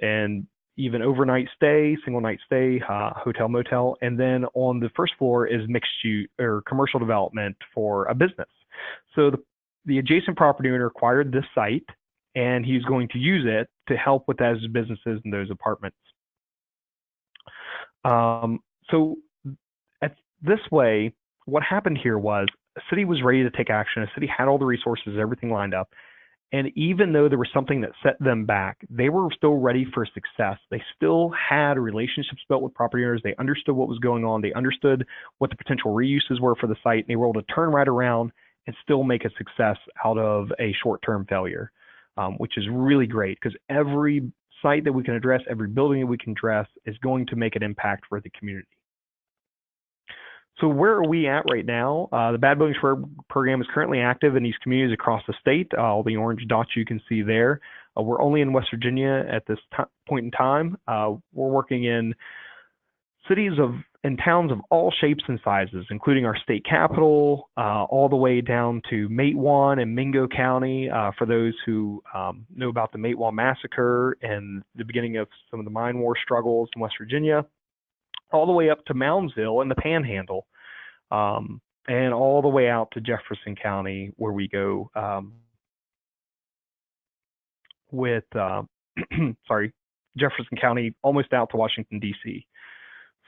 [SPEAKER 2] and even overnight stay, single night stay, hotel, motel. And then on the first floor is mixed use or commercial development for a business. So the adjacent property owner acquired this site, and he's going to use it to help with those businesses and those apartments. So this way, what happened here was a city was ready to take action. A city had all the resources, everything lined up. And even though there was something that set them back, they were still ready for success. They still had relationships built with property owners. They understood what was going on. They understood what the potential reuses were for the site. And they were able to turn right around and still make a success out of a short-term failure, which is really great because every site that we can address, every building that we can address is going to make an impact for the community. So where are we at right now? The Bad Buildings program is currently active in these communities across the state. All the orange dots you can see there. We're only in West Virginia at this point in time. We're working in cities and towns of all shapes and sizes, including our state capital, all the way down to Matewan and Mingo County, for those who know about the Matewan massacre and the beginning of some of the mine war struggles in West Virginia, all the way up to Moundsville and the Panhandle, and all the way out to Jefferson County, where we go with, Jefferson County, almost out to Washington, D.C.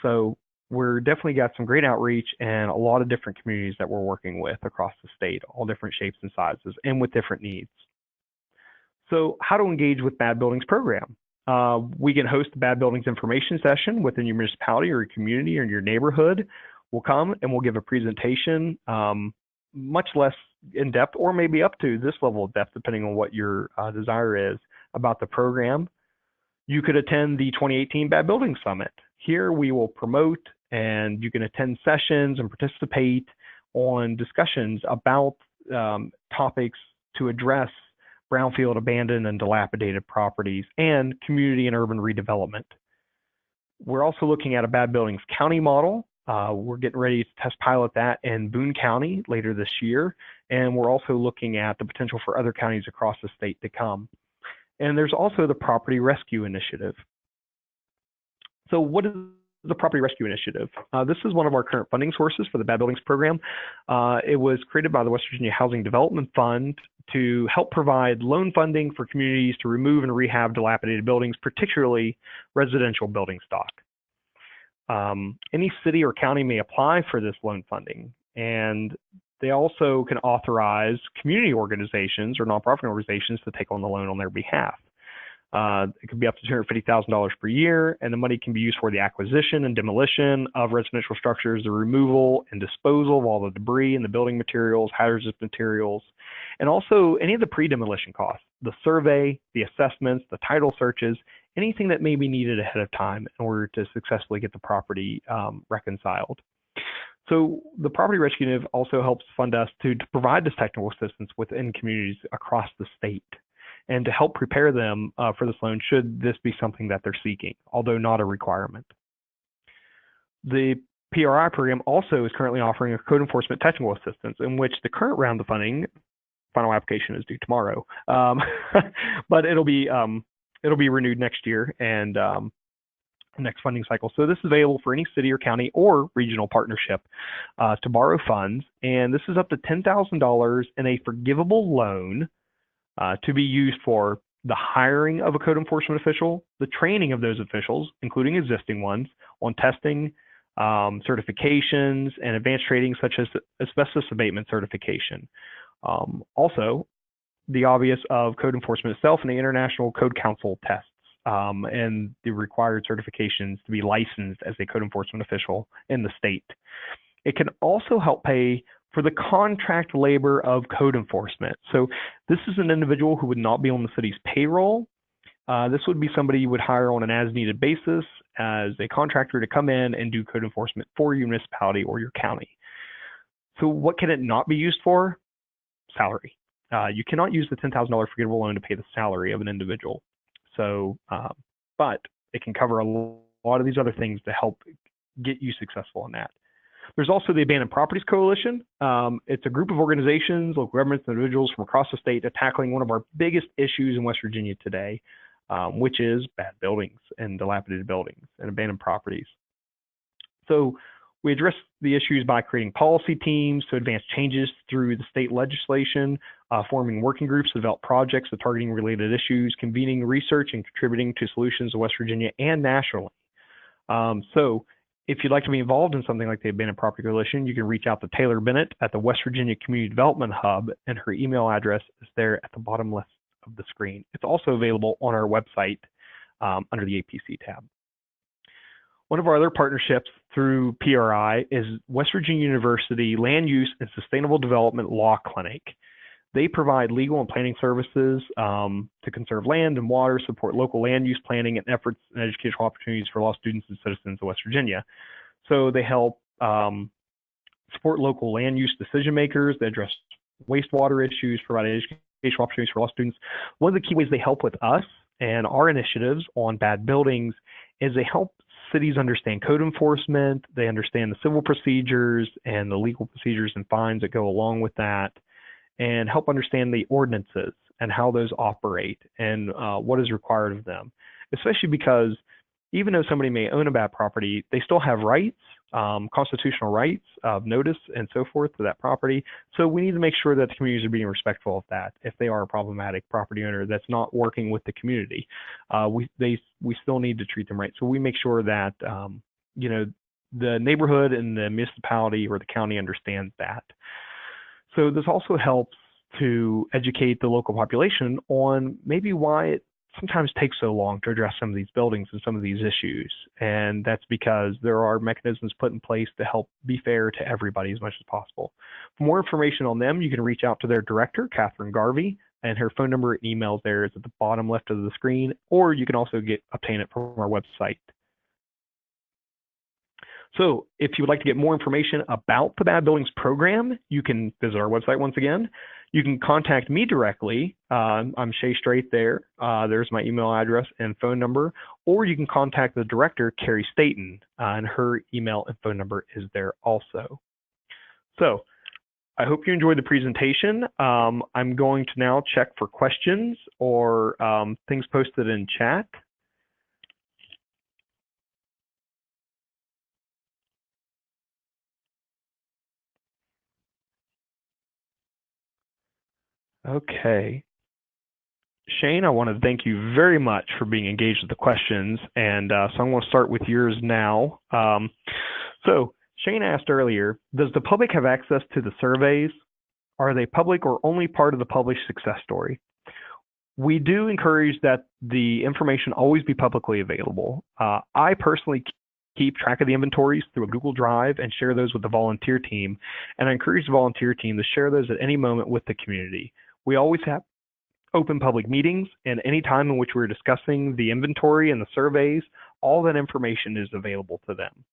[SPEAKER 2] So we're definitely got some great outreach and a lot of different communities that we're working with across the state, all different shapes and sizes and with different needs. So how to engage with Bad Buildings program? We can host a Bad Buildings information session within your municipality or your community or in your neighborhood. We'll come and we'll give a presentation, much less in depth or maybe up to this level of depth, depending on what your desire is about the program. You could attend the 2018 Bad Buildings Summit. Here we will promote, and you can attend sessions and participate on discussions about topics to address brownfield, abandoned, and dilapidated properties and community and urban redevelopment. We're also looking at a Bad Buildings County model. We're getting ready to test pilot that in Boone County later this year, and we're also looking at the potential for other counties across the state to come. And there's also the Property Rescue Initiative. So what is the Property Rescue Initiative? This is one of our current funding sources for the Bad Buildings program. It was created by the West Virginia Housing Development Fund to help provide loan funding for communities to remove and rehab dilapidated buildings, particularly residential building stock. Any city or county may apply for this loan funding, and they also can authorize community organizations or nonprofit organizations to take on the loan on their behalf. It could be up to $250,000 per year, and the money can be used for the acquisition and demolition of residential structures, the removal and disposal of all the debris and the building materials, hazardous materials, and also any of the pre-demolition costs, the survey, the assessments, the title searches, anything that may be needed ahead of time in order to successfully get the property reconciled. So the Property Rescue Initiative also helps fund us to provide this technical assistance within communities across the state and to help prepare them for this loan should this be something that they're seeking, although not a requirement. The PRI program also is currently offering a code enforcement technical assistance in which the current round of funding, final application is due tomorrow, but it'll be renewed next year and next funding cycle. So this is available for any city or county or regional partnership to borrow funds, and this is up to $10,000 in a forgivable loan to be used for the hiring of a code enforcement official, the training of those officials, including existing ones, on testing, certifications, and advanced training such as asbestos abatement certification. Also, the obvious of code enforcement itself and the International Code Council tests and the required certifications to be licensed as a code enforcement official in the state. It can also help pay for the contract labor of code enforcement. So this is an individual who would not be on the city's payroll. This would be somebody you would hire on an as-needed basis as a contractor to come in and do code enforcement for your municipality or your county. So what can it not be used for? Salary. You cannot use the $10,000 forgivable loan to pay the salary of an individual. So, but it can cover a lot of these other things to help get you successful in that. There's also the Abandoned Properties Coalition. It's a group of organizations, local governments, and individuals from across the state tackling one of our biggest issues in West Virginia today, which is bad buildings and dilapidated buildings and abandoned properties. So we address the issues by creating policy teams to advance changes through the state legislation, forming working groups to develop projects to targeting related issues, convening research and contributing to solutions in West Virginia and nationally. So if you'd like to be involved in something like the Abandoned Property Coalition, you can reach out to Taylor Bennett at the West Virginia Community Development Hub, and her email address is there at the bottom left of the screen. It's also available on our website under the APC tab. One of our other partnerships through PRI is West Virginia University Land Use and Sustainable Development Law Clinic. They provide legal and planning services to conserve land and water, support local land use planning, and efforts and educational opportunities for law students and citizens of West Virginia. So they help support local land use decision makers. They address wastewater issues, provide educational opportunities for law students. One of the key ways they help with us and our initiatives on bad buildings is they help cities understand code enforcement. They understand the civil procedures and the legal procedures and fines that go along with that, and help understand the ordinances and how those operate and what is required of them, especially because even though somebody may own a bad property, they still have rights, constitutional rights of notice and so forth to that property. So we need to make sure that the communities are being respectful of that. If they are a problematic property owner that's not working with the community, we still need to treat them right. So we make sure that the neighborhood and the municipality or the county understands that. So this also helps to educate the local population on maybe why it sometimes takes so long to address some of these buildings and some of these issues. And that's because there are mechanisms put in place to help be fair to everybody as much as possible. For more information on them, you can reach out to their director, Catherine Garvey, and her phone number and email there is at the bottom left of the screen, or you can also obtain it from our website. So if you would like to get more information about the Bad Buildings program, you can visit our website once again. You can contact me directly. I'm Shay Straight there. There's my email address and phone number. Or you can contact the director, Carrie Staten, and her email and phone number is there also. So I hope you enjoyed the presentation. I'm going to now check for questions or things posted in chat. Okay. Shane, I want to thank you very much for being engaged with the questions. And so I'm going to start with yours now. So Shane asked earlier, does the public have access to the surveys? Are they public or only part of the published success story? We do encourage that the information always be publicly available. I personally keep track of the inventories through a Google Drive and share those with the volunteer team. And I encourage the volunteer team to share those at any moment with the community. We always have open public meetings, and any time in which we're discussing the inventory and the surveys, all that information is available to them.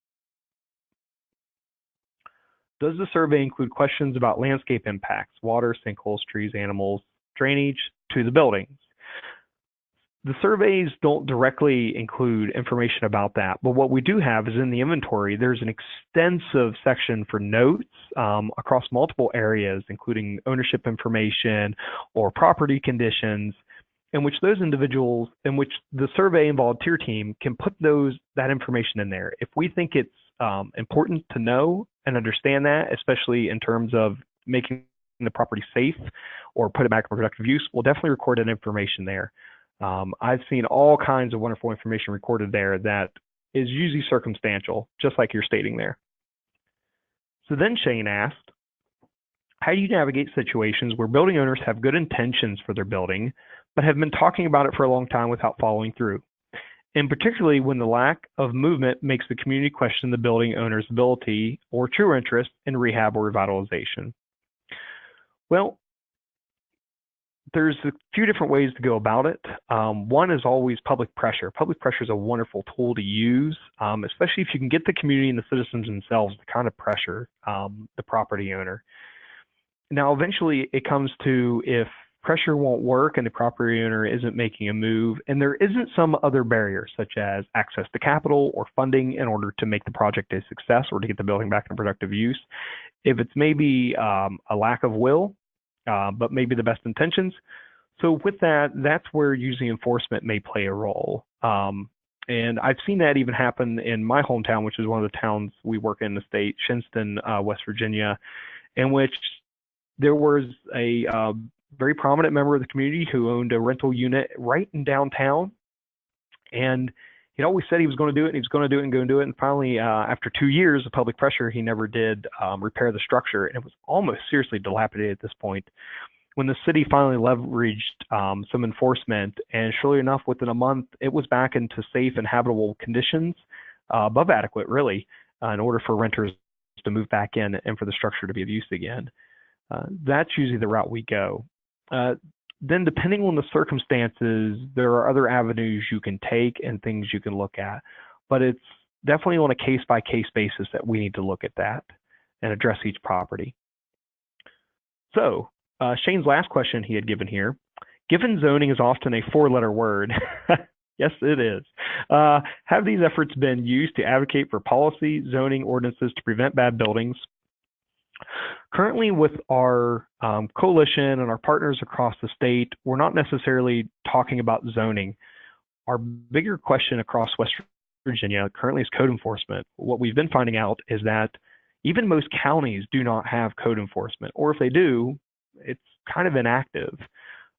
[SPEAKER 2] Does the survey include questions about landscape impacts, water, sinkholes, trees, animals, drainage to the buildings? The surveys don't directly include information about that, but what we do have is in the inventory, there's an extensive section for notes across multiple areas, including ownership information or property conditions, in which the survey and volunteer team can put that information in there. If we think it's important to know and understand that, especially in terms of making the property safe or put it back in productive use, we'll definitely record that information there. I've seen all kinds of wonderful information recorded there that is usually circumstantial, just like you're stating there. So then Shane asked, how do you navigate situations where building owners have good intentions for their building, but have been talking about it for a long time without following through? And particularly when the lack of movement makes the community question the building owner's ability or true interest in rehab or revitalization. Well, there's a few different ways to go about it. One is always public pressure. Public pressure is a wonderful tool to use, especially if you can get the community and the citizens themselves to kind of pressure the property owner. Now, eventually it comes to if pressure won't work and the property owner isn't making a move, and there isn't some other barrier, such as access to capital or funding in order to make the project a success or to get the building back in productive use. If it's maybe a lack of will, but maybe the best intentions. So with that, that's where using enforcement may play a role. And I've seen that even happen in my hometown, which is one of the towns we work in the state, Shinston, West Virginia, in which there was a very prominent member of the community who owned a rental unit right in downtown. And he always said he was going to do it, and he was going to do it and going to do it. And finally, after 2 years of public pressure, he never did repair the structure. And it was almost seriously dilapidated at this point. When the city finally leveraged some enforcement, and surely enough, within a month, it was back into safe and habitable conditions, above adequate, really, in order for renters to move back in and for the structure to be of use again. That's usually the route we go. Then depending on the circumstances, there are other avenues you can take and things you can look at. But it's definitely on a case-by-case basis that we need to look at that and address each property. So Shane's last question he had given here, given zoning is often a four-letter word, yes, it is, have these efforts been used to advocate for policy, zoning, ordinances to prevent bad buildings? Currently, with our coalition and our partners across the state, we're not necessarily talking about zoning. Our bigger question across West Virginia currently is code enforcement. What we've been finding out is that even most counties do not have code enforcement, or if they do, it's kind of inactive.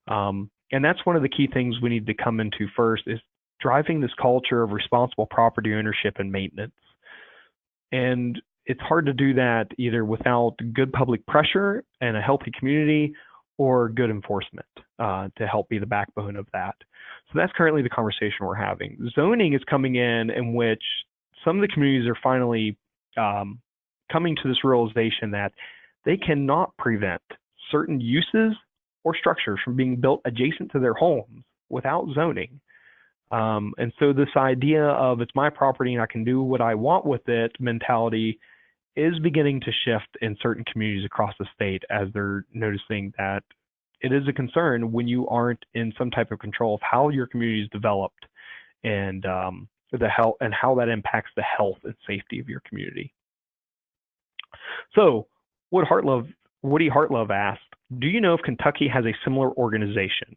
[SPEAKER 2] And that's one of the key things we need to come into first, is driving this culture of responsible property ownership and maintenance. And it's hard to do that either without good public pressure and a healthy community, or good enforcement to help be the backbone of that. So that's currently the conversation we're having. Zoning is coming in which some of the communities are finally coming to this realization that they cannot prevent certain uses or structures from being built adjacent to their homes without zoning. And so this idea of it's my property and I can do what I want with it mentality is beginning to shift in certain communities across the state, as they're noticing that it is a concern when you aren't in some type of control of how your community is developed and the health and how that impacts the health and safety of your community. So Woody Hartlove asked, do you know if Kentucky has a similar organization?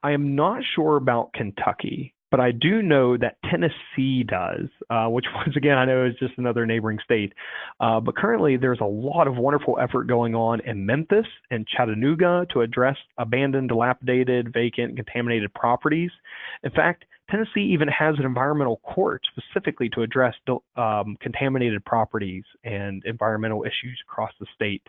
[SPEAKER 2] I am not sure about Kentucky, but I do know that Tennessee does, which once again, I know is just another neighboring state. But currently there's a lot of wonderful effort going on in Memphis and Chattanooga to address abandoned, dilapidated, vacant, and contaminated properties. In fact, Tennessee even has an environmental court specifically to address contaminated properties and environmental issues across the state.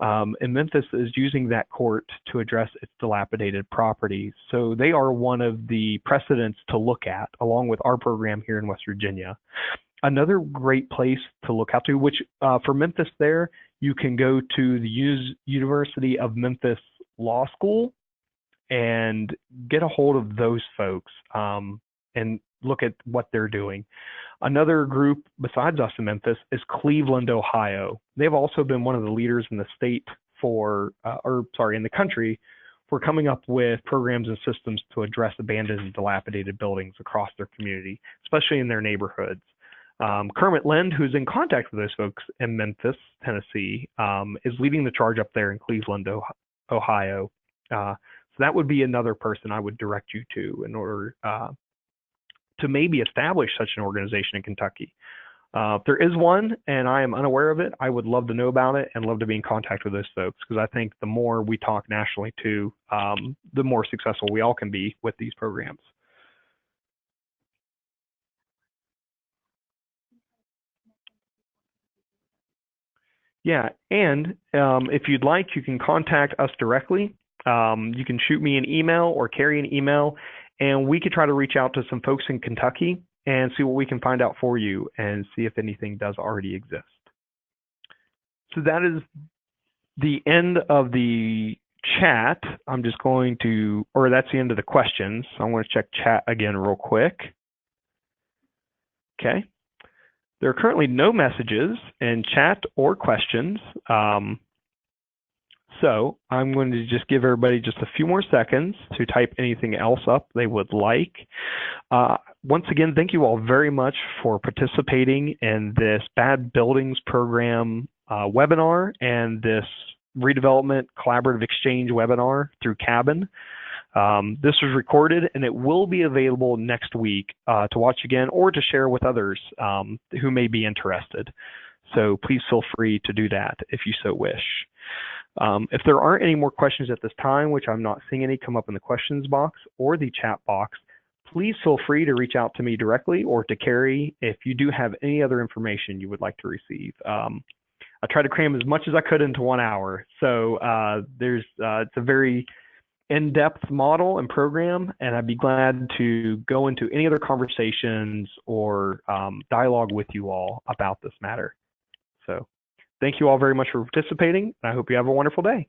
[SPEAKER 2] And Memphis is using that court to address its dilapidated properties. So they are one of the precedents to look at, along with our program here in West Virginia. Another great place to look out to, which for Memphis there, you can go to the University of Memphis Law School and get a hold of those folks and look at what they're doing. Another group besides us in Memphis is Cleveland, Ohio. They've also been one of the leaders in the state in the country for coming up with programs and systems to address abandoned and dilapidated buildings across their community, especially in their neighborhoods. Kermit Lind, who's in contact with those folks in Memphis, Tennessee, is leading the charge up there in Cleveland, Ohio. So that would be another person I would direct you to in order to maybe establish such an organization in Kentucky. If there is one and I am unaware of it, I would love to know about it and love to be in contact with those folks, because I think the more we talk nationally too, the more successful we all can be with these programs. Yeah, and if you'd like, you can contact us directly. You can shoot me an email or carry an email, and we could try to reach out to some folks in Kentucky and see what we can find out for you and see if anything does already exist. So that is the end of the chat. I'm just going to, or that's the end of the questions. So I'm going to check chat again real quick. Okay. There are currently no messages in chat or questions. So I'm going to just give everybody just a few more seconds to type anything else up they would like. Once again, thank you all very much for participating in this Bad Buildings Program webinar and this Redevelopment Collaborative Exchange webinar through Cabin. This was recorded and it will be available next week to watch again or to share with others who may be interested. So please feel free to do that if you so wish. If there aren't any more questions at this time, which I'm not seeing any come up in the questions box or the chat box, please feel free to reach out to me directly or to Carrie if you do have any other information you would like to receive. I tried to cram as much as I could into 1 hour. So it's a very in-depth model and program, and I'd be glad to go into any other conversations or dialogue with you all about this matter. So thank you all very much for participating. I hope you have a wonderful day.